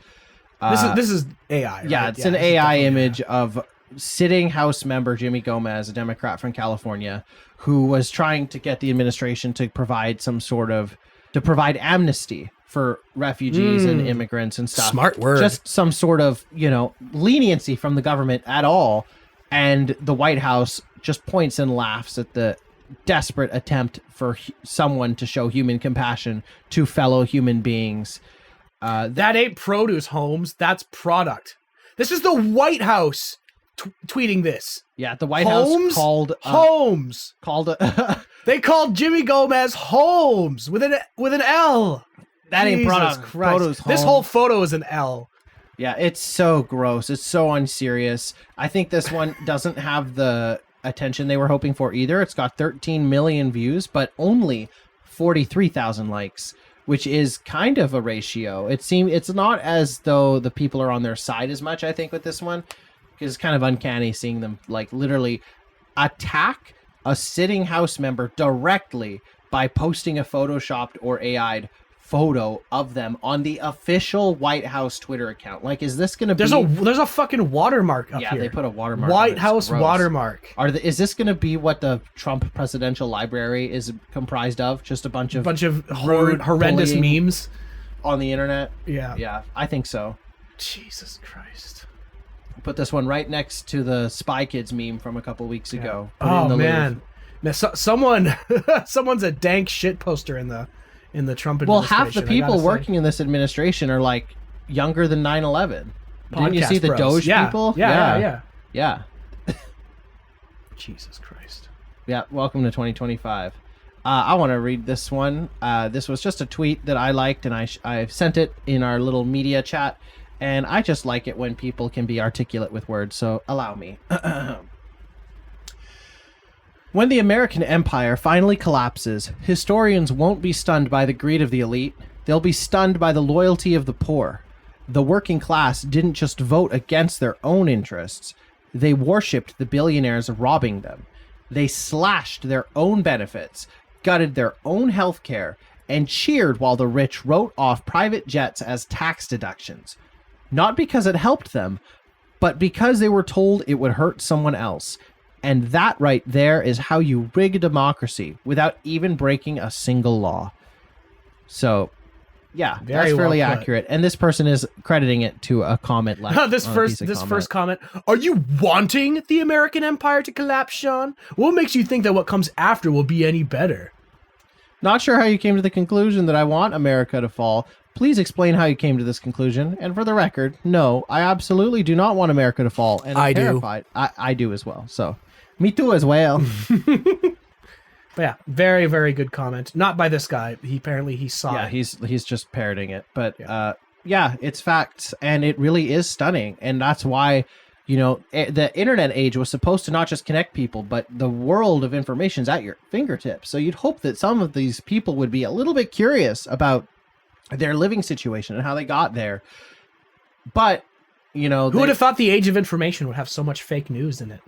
This is AI. Right? Yeah, it's an AI image of sitting House member Jimmy Gomez, a Democrat from California, who was trying to get the administration to provide provide amnesty for refugees and immigrants and stuff. Smart word. Just some sort of, leniency from the government at all. And the White House just points and laughs at the desperate attempt for someone to show human compassion to fellow human beings. That ain't produce, Holmes. That's product. This is the White House tweeting this. Yeah, the White House called Holmes. They called Jimmy Gomez Holmes with an L. That ain't product. Christ. This whole photo is an L. Yeah, it's so gross. It's so unserious. I think this one doesn't have the attention they were hoping for either. It's got 13 million views, but only 43,000 likes, which is kind of a ratio. It's not as though the people are on their side as much, I think, with this one. Because it's kind of uncanny seeing them like literally attack a sitting House member directly by posting a photoshopped or AI'd photo of them on the official White House Twitter account. Like, is this going to be... There's a fucking watermark up here. Yeah, they put a watermark. White House watermark. Is this going to be what the Trump presidential library is comprised of? Just a bunch of horrendous memes on the internet? Yeah. Yeah, I think so. Jesus Christ. Put this one right next to the Spy Kids meme from a couple weeks ago. Oh man, someone's a dank shit poster in the Trump administration. Well, half the people working in this administration are like younger than 9/11. Didn't you see the Doge people? Yeah. Jesus Christ. Yeah. Welcome to 2025. I want to read this one. This was just a tweet that I liked, and I sent it in our little media chat. And I just like it when people can be articulate with words, so allow me. When the American empire finally collapses, historians won't be stunned by the greed of the elite. They'll be stunned by the loyalty of the poor. The working class didn't just vote against their own interests. They worshipped the billionaires robbing them. They slashed their own benefits, gutted their own health care, and cheered while the rich wrote off private jets as tax deductions. Not because it helped them, but because they were told it would hurt someone else. And that right there is how you rig a democracy without even breaking a single law. So, yeah, that's fairly accurate. And this person is crediting it to a comment like this first comment. Are you wanting the American empire to collapse, Sean? What makes you think that what comes after will be any better? Not sure how you came to the conclusion that I want America to fall. Please explain how you came to this conclusion. And for the record, no, I absolutely do not want America to fall. And I'm terrified. I do as well. So, me too as well. But yeah, very, very good comment. Not by this guy. He saw it. Yeah, he's just parroting it. But yeah, it's facts. And it really is stunning. And that's why, the internet age was supposed to not just connect people, but the world of information is at your fingertips. So you'd hope that some of these people would be a little bit curious about their living situation and how they got there. But, who would have thought the age of information would have so much fake news in it?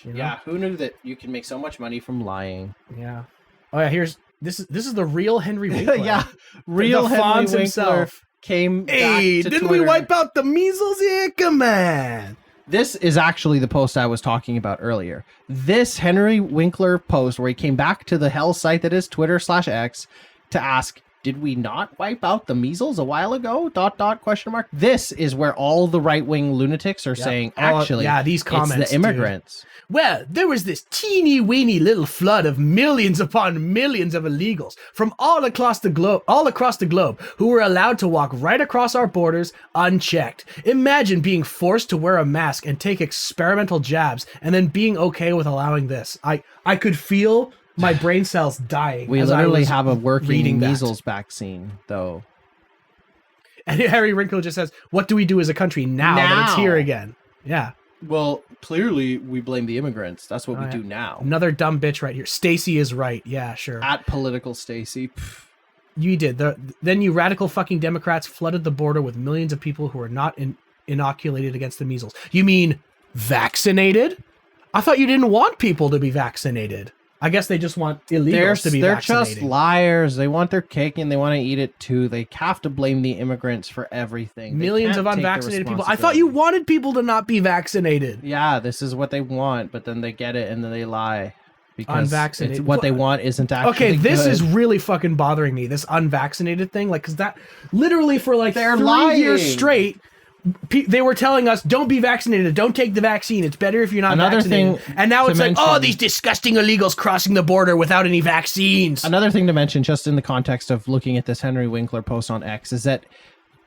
Yeah, who knew that you can make so much money from lying? Yeah. Oh yeah, this is the real Henry Winkler. Yeah, real Henry Winkler himself came back to didn't Twitter. We wipe out the measles? Yeah, come on. This is actually the post I was talking about earlier. This Henry Winkler post where he came back to the hell site that is Twitter/X to ask, did we not wipe out the measles a while ago? ... This is where all the right-wing lunatics are saying, actually, these comments, it's the immigrants. Dude. Well, there was this teeny-weeny little flood of millions upon millions of illegals from all across the globe who were allowed to walk right across our borders unchecked. Imagine being forced to wear a mask and take experimental jabs and then being okay with allowing this. I could feel my brain cells dying. We literally have a working measles vaccine, though. And Harry Wrinkle just says, what do we do as a country now that it's here again? Yeah. Well, clearly we blame the immigrants. That's what we do now. Another dumb bitch right here. Stacy is right. Yeah, sure. At political Stacy. You did. Then you radical fucking Democrats flooded the border with millions of people who are not inoculated against the measles. You mean vaccinated? I thought you didn't want people to be vaccinated. I guess they just want illegals to be vaccinated. They're just liars. They want their cake and they want to eat it too. They have to blame the immigrants for everything. Millions of unvaccinated people. I thought you wanted people to not be vaccinated. Yeah, this is what they want, but then they get it and then they lie. Because unvaccinated. What they want isn't actually okay, this good. is really fucking bothering me. This unvaccinated thing, like, because that literally for like They're 3 lying. years straight, they were telling us, don't be vaccinated, don't take the vaccine. It's better if you're not vaccinated. And now it's like, oh, these disgusting illegals crossing the border without any vaccines. Another thing to mention, just in the context of looking at this Henry Winkler post on X, is that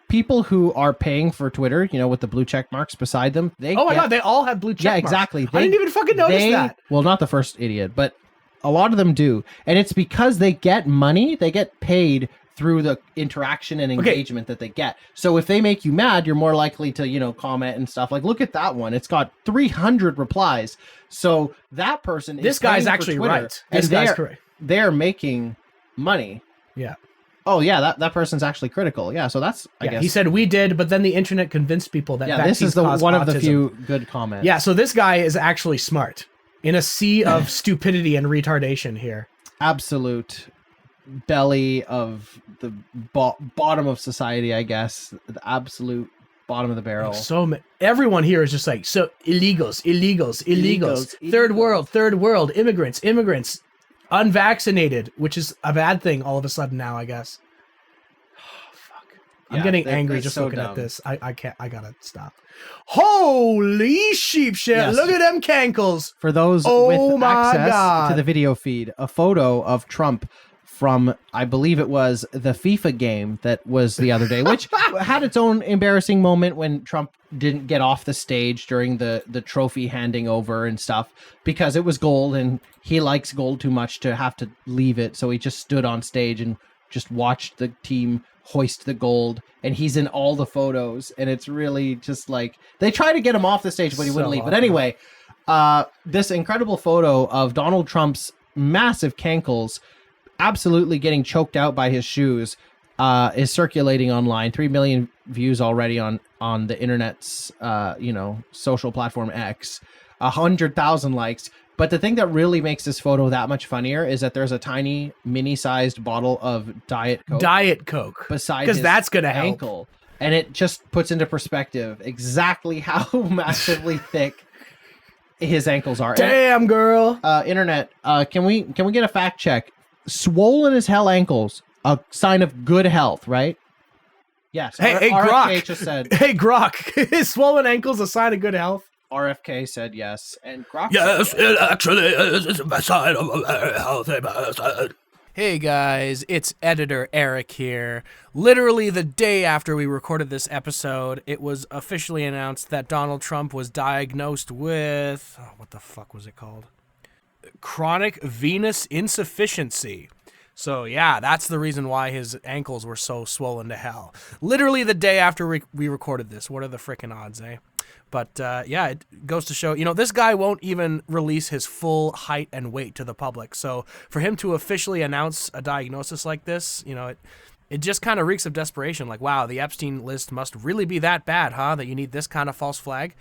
people who are paying for Twitter, with the blue check marks beside them, God, they all have blue check marks. Yeah, exactly. I didn't even fucking notice that. Well, not the first idiot, but a lot of them do. And it's because they get money, they get paid through the interaction and engagement that they get. So if they make you mad, you're more likely to, comment and stuff. Like, look at that one. It's got 300 replies. So that person this guy's actually Twitter, right. This guy's correct. They're making money. Yeah. Oh, yeah, that person's actually critical. Yeah, so that's, I guess. He said we did, but then the internet convinced people that this is one of the few good comments. Yeah, so this guy is actually smart in a sea of stupidity and retardation here. Absolute belly of the bottom of society, I guess. The absolute bottom of the barrel. So everyone here is just like, so illegals. Third world, immigrants, unvaccinated, which is a bad thing all of a sudden now, I guess. Oh, fuck. I'm getting angry just looking at this. I can't, I gotta stop. Holy sheep shit. Yes. Look at them cankles. For those with access to the video feed, a photo of Trump from, I believe it was the FIFA game that was the other day, which had its own embarrassing moment when Trump didn't get off the stage during the trophy handing over and stuff, because it was gold and he likes gold too much to have to leave it. So he just stood on stage and just watched the team hoist the gold, and he's in all the photos, and it's really just like, they try to get him off the stage, but he wouldn't leave. But anyway, this incredible photo of Donald Trump's massive cankles absolutely getting choked out by his shoes is circulating online. 3 million views already on the internet's social platform X, 100,000 likes. But the thing that really makes this photo that much funnier is that there's a tiny mini-sized bottle of Diet Coke beside his that's gonna ankle, and it just puts into perspective exactly how massively thick his ankles are. Damn, girl. Internet, can we get a fact check? Swollen as hell ankles, a sign of good health, right? Yes. Hey, RFK just said. Hey, Grok, is swollen ankles a sign of good health? RFK said yes, and Grok yes, said yes. It actually is a sign of health. Hey guys, it's editor Eric here. Literally the day after we recorded this episode, it was officially announced that Donald Trump was diagnosed with, what the fuck was it called? Chronic venous insufficiency. So yeah, that's the reason why his ankles were so swollen to hell. Literally the day after we recorded this. What are the frickin' odds, eh? But yeah, it goes to show, this guy won't even release his full height and weight to the public. So for him to officially announce a diagnosis like this, it just kind of reeks of desperation. Like, wow, the Epstein list must really be that bad, huh? That you need this kind of false flag.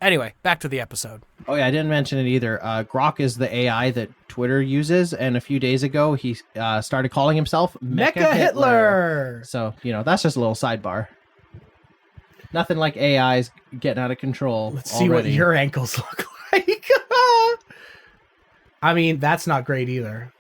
Anyway, back to the episode. Oh yeah, I didn't mention it either. Grok is the AI that Twitter uses, and a few days ago he started calling himself Mecha Hitler. So that's just a little sidebar. Nothing like AIs getting out of control. Let's see what your ankles look like. I mean, that's not great either.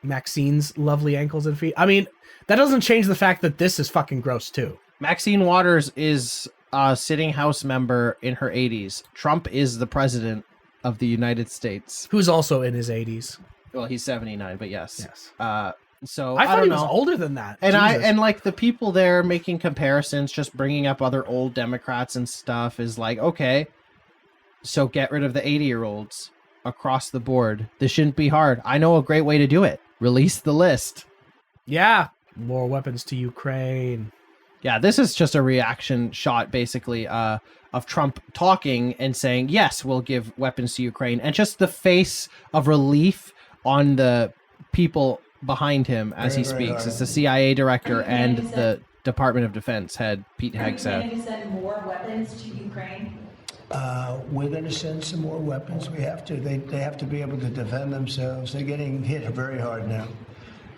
Maxine's lovely ankles and feet. I mean, that doesn't change the fact that this is fucking gross too. Maxine Waters is a sitting House member in her 80s. Trump is the president of the United States. Who's also in his 80s. Well, he's 79, but yes. So I thought he was older than that. And Jesus. Like the people there making comparisons, just bringing up other old Democrats and stuff is like, okay, so get rid of the 80-year-olds across the board. This shouldn't be hard. I know a great way to do it. Release the list. Yeah. More weapons to Ukraine. Yeah, this is just a reaction shot, basically, of Trump talking and saying, yes, we'll give weapons to Ukraine. And just the face of relief on the people behind him as he speaks. It's the CIA director and the Department of Defense head, Pete Hegseth. Are you going to send more weapons to Ukraine? We're going to send some more weapons. We have to. They have to be able to defend themselves. They're getting hit very hard now.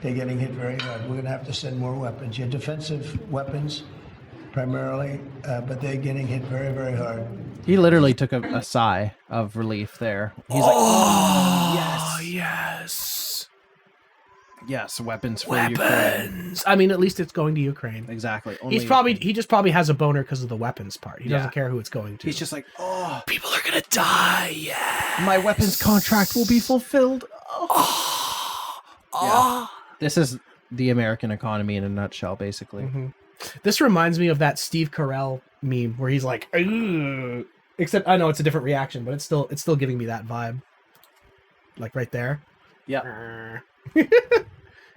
They're getting hit very hard. We're going to have to send more weapons. Your defensive weapons, primarily, but they're getting hit very, very hard. He literally took a sigh of relief there. He's like, Oh, yes. Yes, weapons for Ukraine. weapons. I mean, at least it's going to Ukraine. Exactly. He just probably has a boner because of the weapons part. He doesn't care who it's going to. He's just like, oh, People are gonna die. Yeah. my weapons contract will be fulfilled. Oh. Yeah. This is the American economy in a nutshell, basically. This reminds me of that Steve Carell meme where he's like, "Ugh." Except I know it's a different reaction, but it's still giving me that vibe. Like right there. Yeah.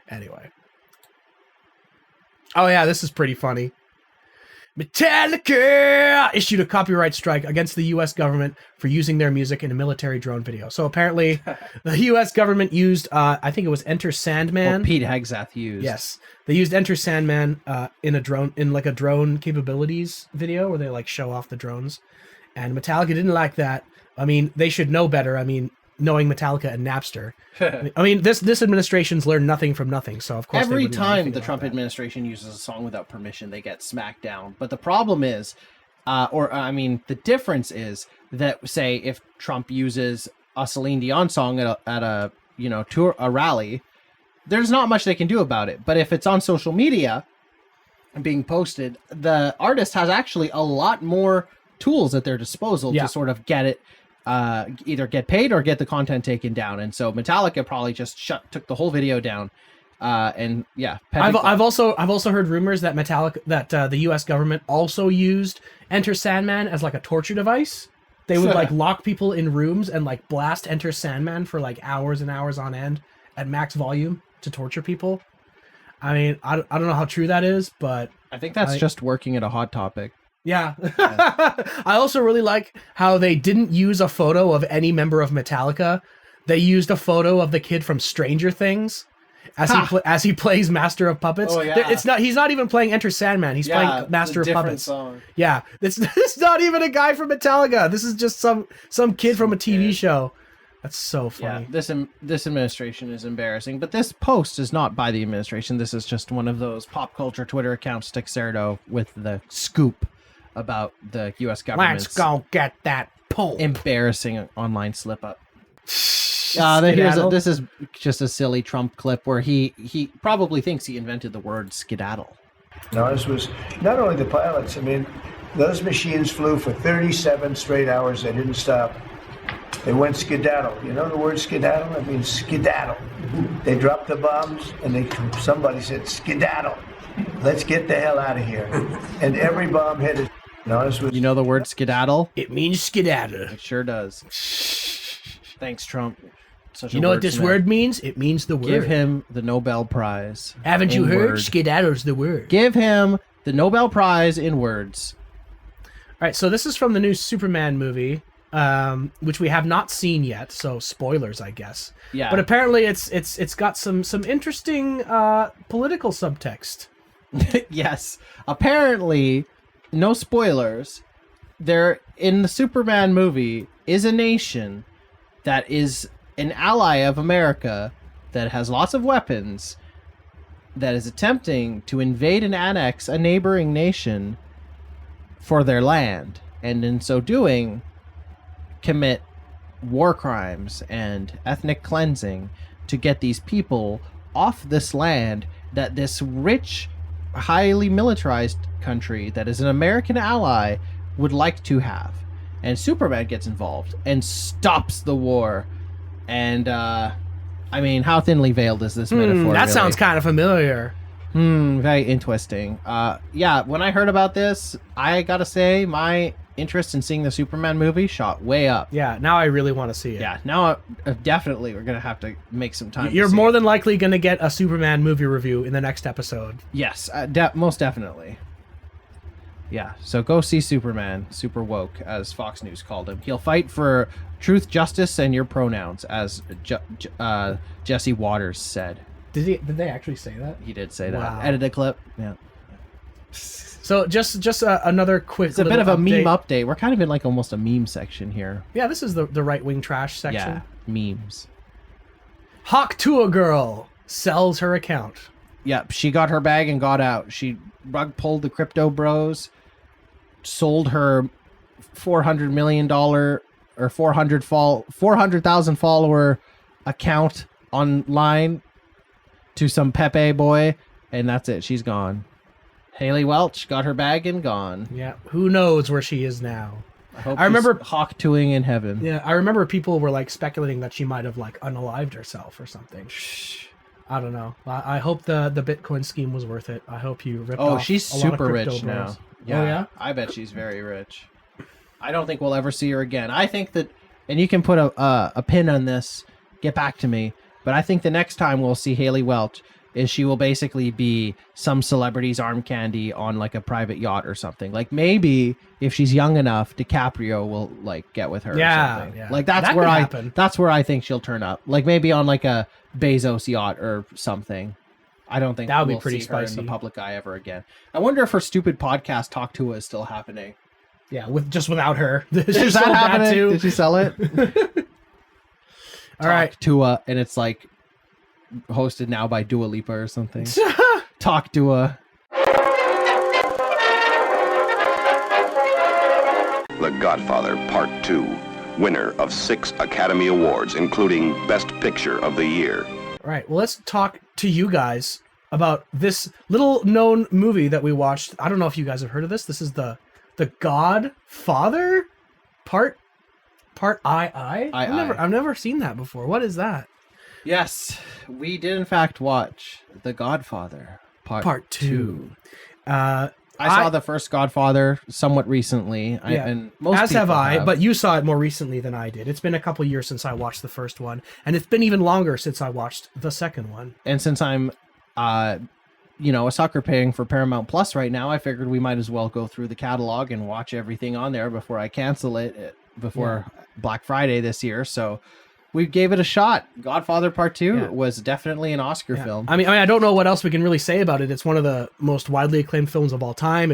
Anyway. Oh yeah, this is pretty funny. Metallica issued a copyright strike against the U.S. government for using their music in a military drone video. So apparently, the U.S. government used, I think it was Enter Sandman. Well, Pete Hegseth used. Yes, they used Enter Sandman in a drone capabilities video where they like show off the drones, and Metallica didn't like that. I mean, they should know better. I mean, knowing Metallica and Napster. I mean, this administration's learned nothing from nothing. So of course, every time the Trump administration uses a song without permission, they get smacked down. But the problem is, the difference is that, say, if Trump uses a Celine Dion song at a tour, a rally, there's not much they can do about it. But if it's on social media and being posted, the artist has actually a lot more tools at their disposal to sort of get it. Either get paid or get the content taken down, and so Metallica probably just took the whole video down, and yeah. I've also heard rumors that the U.S. government also used Enter Sandman as like a torture device. They would like lock people in rooms and like blast Enter Sandman for like hours and hours on end at max volume to torture people. I mean, I don't know how true that is, but I think that's just working at a Hot Topic. Yeah. I also really like how they didn't use a photo of any member of Metallica. They used a photo of the kid from Stranger Things as he plays Master of Puppets. Oh, yeah. He's not even playing Enter Sandman. He's playing Master of Puppets. Song. Yeah. It's not even a guy from Metallica. This is just some kid from a TV show. That's so funny. Yeah, this administration is embarrassing, but this post is not by the administration. This is just one of those pop culture Twitter accounts, Stixerdo, with the scoop about the U.S. government's Let's go get that Pope. Embarrassing online slip up. This is just a silly Trump clip where he probably thinks he invented the word skedaddle. No, this was not only the pilots. I mean, those machines flew for 37 straight hours. They didn't stop. They went skedaddle. You know the word skedaddle? It means skedaddle. They dropped the bombs and somebody said skedaddle. Let's get the hell out of here. And every bomb hit it. No, this was... You know the word skedaddle? It means skedaddle. It sure does. Thanks, Trump. You know what this word means? It means the word. Give him the Nobel Prize. Haven't you heard? Skedaddle's the word. Give him the Nobel Prize in words. All right, so this is from the new Superman movie, which we have not seen yet, so spoilers, I guess. Yeah. But apparently it's got some interesting political subtext. Yes. Apparently, no spoilers, there in the Superman movie is a nation that is an ally of America that has lots of weapons that is attempting to invade and annex a neighboring nation for their land, and in so doing commit war crimes and ethnic cleansing to get these people off this land that this rich, highly militarized country that is an American ally would like to have. And Superman gets involved and stops the war. And I mean, how thinly veiled is this metaphor? That really? sounds kind of familiar. Very interesting. Yeah, when I heard about this, I gotta say my interest in seeing the Superman movie shot way up. Yeah, now I really want to see it. Yeah, now definitely we're gonna have to make some time. You're to see more it. than likely going to get a Superman movie review in the next episode. Yes, most definitely. Yeah, so go see Superman, super woke, as Fox News called him. He'll fight for truth, justice, and your pronouns, as Jesse Waters said. Did they actually say that? He did say Wow. that. Edit a clip. Yeah. So just another quick. It's a bit of a update. meme update. We're kind of in like almost a meme section here. Yeah, this is the right wing trash section. Yeah, memes. Hawk Tua girl sells her account. Yep, she got her bag and got out. She rug pulled the crypto bros, sold her $400 million or 400,000 follower account online to some Pepe boy, and that's it. She's gone. Haley Welch got her bag and gone. Yeah, who knows where she is now? I remember hawk-toing in heaven. Yeah, I remember people were like speculating that she might have like unalived herself or something. I don't know. I hope the Bitcoin scheme was worth it. I hope you ripped off. Oh, she's a lot of super crypto rich bros. now. Yeah, Oh yeah. I bet she's very rich. I don't think we'll ever see her again. I think that, and you can put a pin on this. Get back to me. But I think the next time we'll see Haley Welch is she will basically be some celebrity's arm candy on like a private yacht or something. Like maybe if she's young enough, DiCaprio will like get with her. Yeah, or something. yeah. Like that's That where could I happen. that's where I think she'll turn up. Like maybe on like a Bezos yacht or something. I don't think That would be we'll pretty see her in spicy. the public eye ever again. I wonder if her stupid podcast Talk To Us is still happening. Yeah, without her. She's Is that sold happening? too. Did she sell it? All right. Tua, and it's like hosted now by Dua Lipa or something. Talk Dua. The Godfather Part 2, winner of 6 Academy Awards, including Best Picture of the Year. All right, well, let's talk to you guys about this little known movie that we watched. I don't know if you guys have heard of this. This is the Godfather Part II. I've never seen that before. What is that? Yes, we did in fact watch The Godfather Part 2. I saw the first Godfather somewhat recently. Yeah, and most as have people I, but you saw it more recently than I did. It's been a couple years since I watched the first one, and it's been even longer since I watched the second one. And since I'm, a sucker paying for Paramount Plus right now, I figured we might as well go through the catalog and watch everything on there before I cancel it before Black Friday this year. So we gave it a shot. Godfather Part 2 was definitely an Oscar film. I mean, I don't know what else we can really say about it. It's one of the most widely acclaimed films of all time.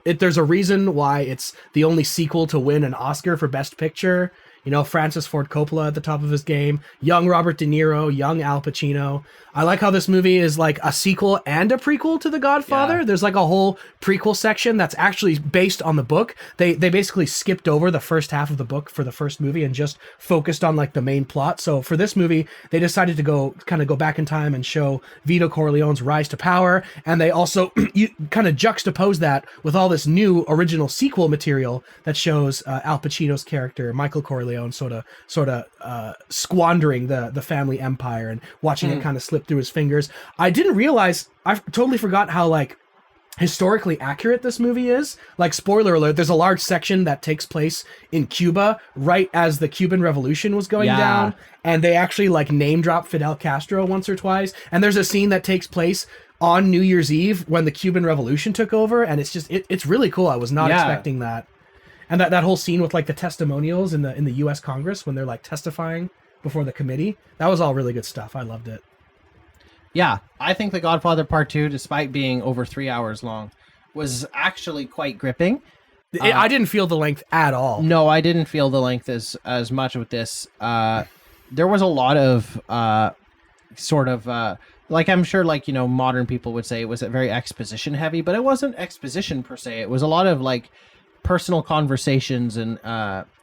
There's a reason why it's the only sequel to win an Oscar for Best Picture. You know, Francis Ford Coppola at the top of his game, young Robert De Niro, young Al Pacino. I like how this movie is like a sequel and a prequel to The Godfather. Yeah. There's like a whole prequel section that's actually based on the book. They basically skipped over the first half of the book for the first movie and just focused on like the main plot. So for this movie, they decided to go back in time and show Vito Corleone's rise to power. And they also kind of juxtapose that with all this new original sequel material that shows Al Pacino's character, Michael Corleone, sort of squandering the family empire and watching it kind of slip through his fingers. I didn't realize, I totally forgot how like historically accurate this movie is. Like, spoiler alert, there's a large section that takes place in Cuba right as the Cuban Revolution was going down, and they actually like name drop Fidel Castro once or twice. And there's a scene that takes place on New Year's Eve when the Cuban Revolution took over, and it's just it's really cool. I was not expecting that. And that whole scene with like the testimonials in the U.S. Congress when they're like testifying before the committee, that was all really good stuff. I loved it. Yeah, I think The Godfather Part 2, despite being over 3 hours long, was actually quite gripping. I didn't feel the length at all. No, I didn't feel the length as much with this. There was a lot of like, I'm sure, like, modern people would say it was very exposition heavy, but it wasn't exposition per se. It was a lot of like personal conversations and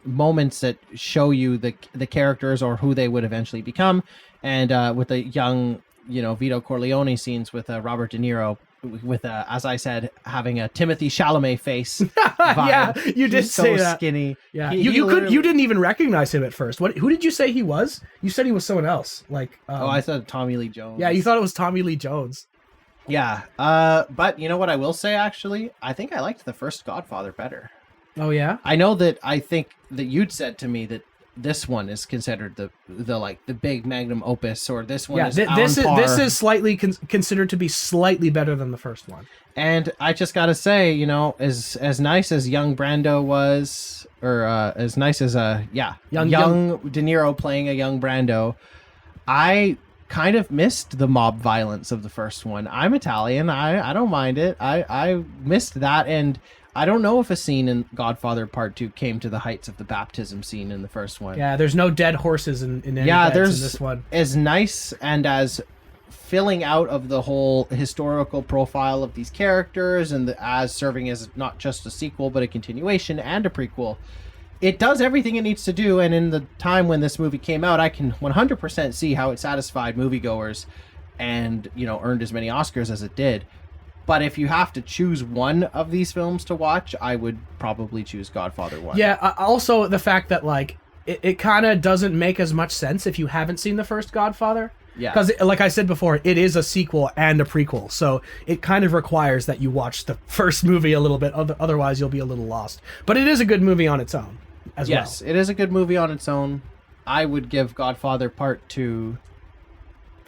moments that show you the characters or who they would eventually become. And with the young, Vito Corleone scenes with Robert De Niro, with as I said, having a Timothy Chalamet face. Yeah, you did He's say so that. Skinny. Yeah, He you didn't even recognize him at first. Who did you say he was? You said he was someone else. Like I said Tommy Lee Jones. Yeah, you thought it was Tommy Lee Jones. Yeah. But you know what I will say, actually? I think I liked the first Godfather better. Oh yeah. I know that I think that you'd said to me that this one is considered the big magnum opus, or this one is this is slightly considered to be slightly better than the first one. And I just gotta say, you know, as nice as young Brando was, or as nice as young De Niro playing a young Brando, I kind of missed the mob violence of the first one. I'm Italian. I don't mind it. I missed that, and I don't know if a scene in Godfather Part 2 came to the heights of the baptism scene in the first one. Yeah, there's no dead horses in any beds in this one. As nice and as filling out of the whole historical profile of these characters, and as serving as not just a sequel but a continuation and a prequel. It does everything it needs to do, and in the time when this movie came out, I can 100% see how it satisfied moviegoers and, you know, earned as many Oscars as it did. But if you have to choose one of these films to watch, I would probably choose Godfather 1. Yeah, also the fact that, like, it kind of doesn't make as much sense if you haven't seen the first Godfather. Yeah. Because, like I said before, it is a sequel and a prequel. So it kind of requires that you watch the first movie a little bit. Otherwise, you'll be a little lost. But it is a good movie on its own as well. Yes, it is a good movie on its own. I would give Godfather Part 2...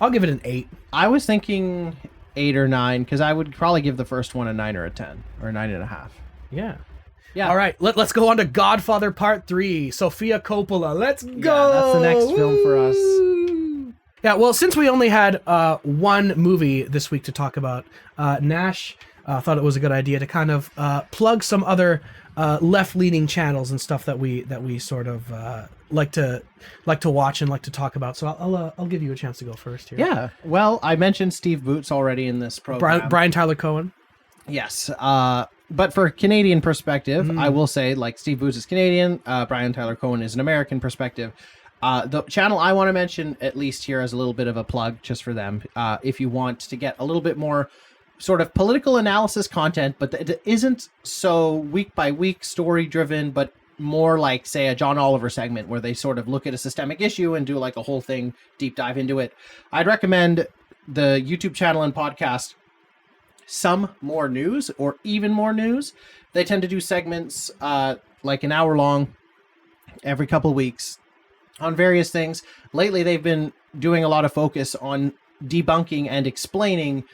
I'll give it an 8. I was thinking 8 or 9, because I would probably give the first one a 9 or a 10, or a 9.5. Yeah. Yeah. All right, let's go on to Godfather Part 3. Sofia Coppola. Let's go. Yeah, that's the next film for us. Yeah, well, since we only had one movie this week to talk about, Nash thought it was a good idea to kind of plug some other left-leaning channels and stuff that we sort of like to watch and like to talk about. So I'll give you a chance to go first here. Yeah. Well, I mentioned Steve Boots already in this program. Brian Tyler Cohen. Yes. But for Canadian perspective, I will say, like, Steve Boots is Canadian, Brian Tyler Cohen is an American perspective. The channel I want to mention, at least here as a little bit of a plug just for them, if you want to get a little bit more sort of political analysis content, but it isn't so week by week story driven, but more like, say, a John Oliver segment where they sort of look at a systemic issue and do like a whole thing, deep dive into it. I'd recommend the YouTube channel and podcast Some More News, or Even More News. They tend to do segments like an hour long every couple weeks on various things. Lately, they've been doing a lot of focus on debunking and explaining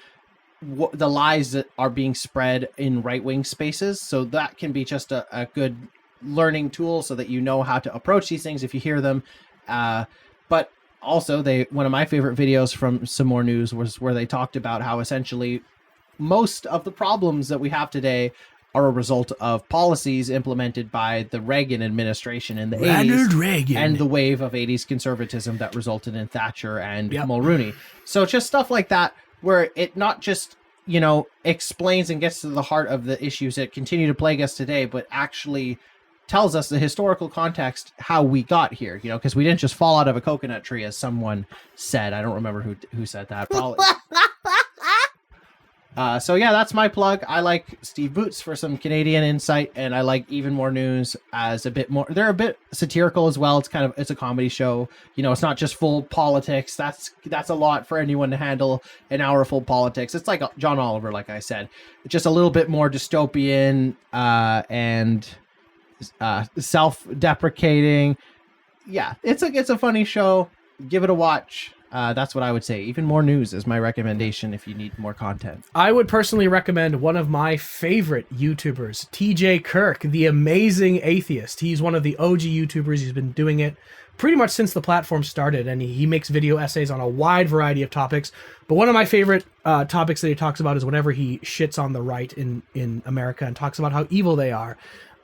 the lies that are being spread in right-wing spaces. So that can be just a good learning tool so that you know how to approach these things if you hear them. But also, one of my favorite videos from Some More News was where they talked about how essentially most of the problems that we have today are a result of policies implemented by the Reagan administration in the 80s and the wave of 80s conservatism that resulted in Thatcher and Mulroney. So just stuff like that, where it not just, you know, explains and gets to the heart of the issues that continue to plague us today, but actually tells us the historical context, how we got here, you know, because we didn't just fall out of a coconut tree, as someone said. I don't remember who said that. Probably. So yeah, that's my plug. I like Steve Boots for some Canadian insight, and I like Even More News as a bit more. They're a bit satirical as well. It's a comedy show. You know, it's not just full politics. That's a lot for anyone to handle, an hour full politics. It's like John Oliver, like I said, just a little bit more dystopian and self-deprecating. Yeah, it's a funny show. Give it a watch. That's what I would say. Even More News is my recommendation if you need more content. I would personally recommend one of my favorite YouTubers, TJ Kirk, the amazing atheist. He's one of the OG YouTubers. He's been doing it pretty much since the platform started, and he makes video essays on a wide variety of topics. But one of my favorite topics that he talks about is whenever he shits on the right in America and talks about how evil they are.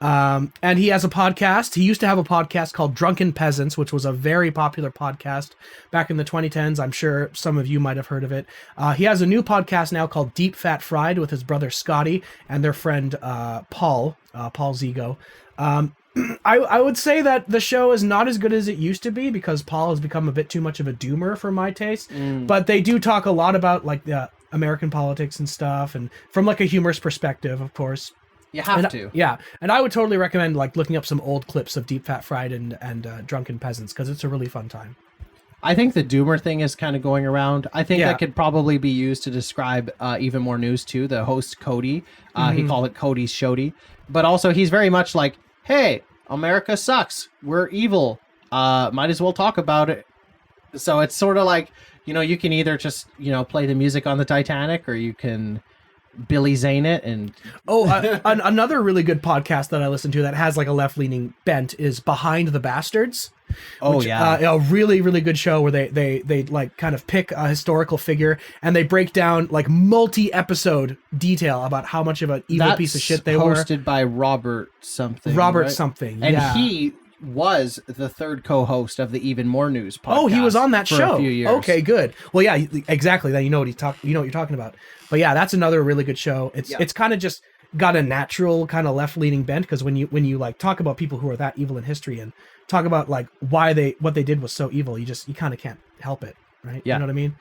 And he has a podcast. He used to have a podcast called Drunken Peasants, which was a very popular podcast back in the 2010s. I'm sure some of you might have heard of it. He has a new podcast now called Deep Fat Fried with his brother Scotty and their friend Paul Zigo. I would say that the show is not as good as it used to be because Paul has become a bit too much of a doomer for my taste. But they do talk a lot about like the American politics and stuff, and from like a humorous perspective, of course. You have to. Yeah. And I would totally recommend like looking up some old clips of Deep Fat Fried and Drunken Peasants, because it's a really fun time. I think the doomer thing is kind of going around. I think that could probably be used to describe Even More News too. The host, Cody, he called it Cody's Shody. but also he's very much like, hey, America sucks. We're evil. Might as well talk about it. So it's sort of like, you can either just, play the music on the Titanic, or you can Billy Zane it. And another really good podcast that I listen to that has like a left-leaning bent is Behind the Bastards. A really, really good show where they like kind of pick a historical figure and they break down like multi-episode detail about how much of an evil piece of shit they were. Hosted by Robert something. And he was the third co-host of the Even More News podcast. Oh, he was on that for show. A few years. Okay, good. Well, yeah, exactly. Then you know what you're talking about. But yeah, that's another really good show. It's kind of just got a natural kind of left-leaning bent, because when you like talk about people who are that evil in history and talk about like what they did was so evil, you kind of can't help it, right? Yeah. You know what I mean?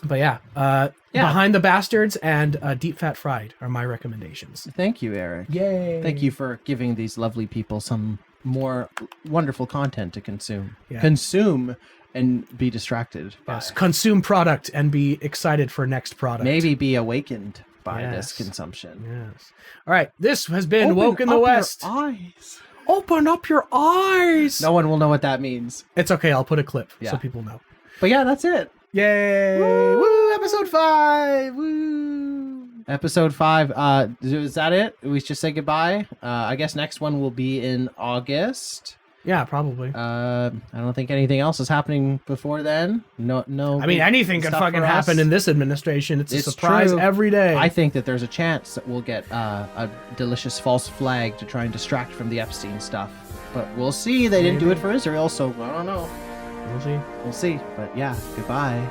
But yeah, Behind the Bastards and Deep Fat Fried are my recommendations. Thank you, Eric. Yay! Thank you for giving these lovely people some more wonderful content to consume. Yeah. Consume and be distracted by. Yes. Consume product and be excited for next product. Maybe be awakened by this consumption. Yes. All right. This has been Woke in the West. Eyes. Open up your eyes. No one will know what that means. It's okay. I'll put a clip so people know. But yeah, that's it. Yay! Woo! Episode 5. Woo! Episode 5. Is that it? We just say goodbye. I guess next one will be in August. Yeah, probably. I don't think anything else is happening before then. No. I mean, anything could fucking happen in this administration. It's a surprise every day. I think that there's a chance that we'll get a delicious false flag to try and distract from the Epstein stuff. But we'll see. They didn't do it for Israel, so I don't know. We'll see. We'll see. But yeah, goodbye.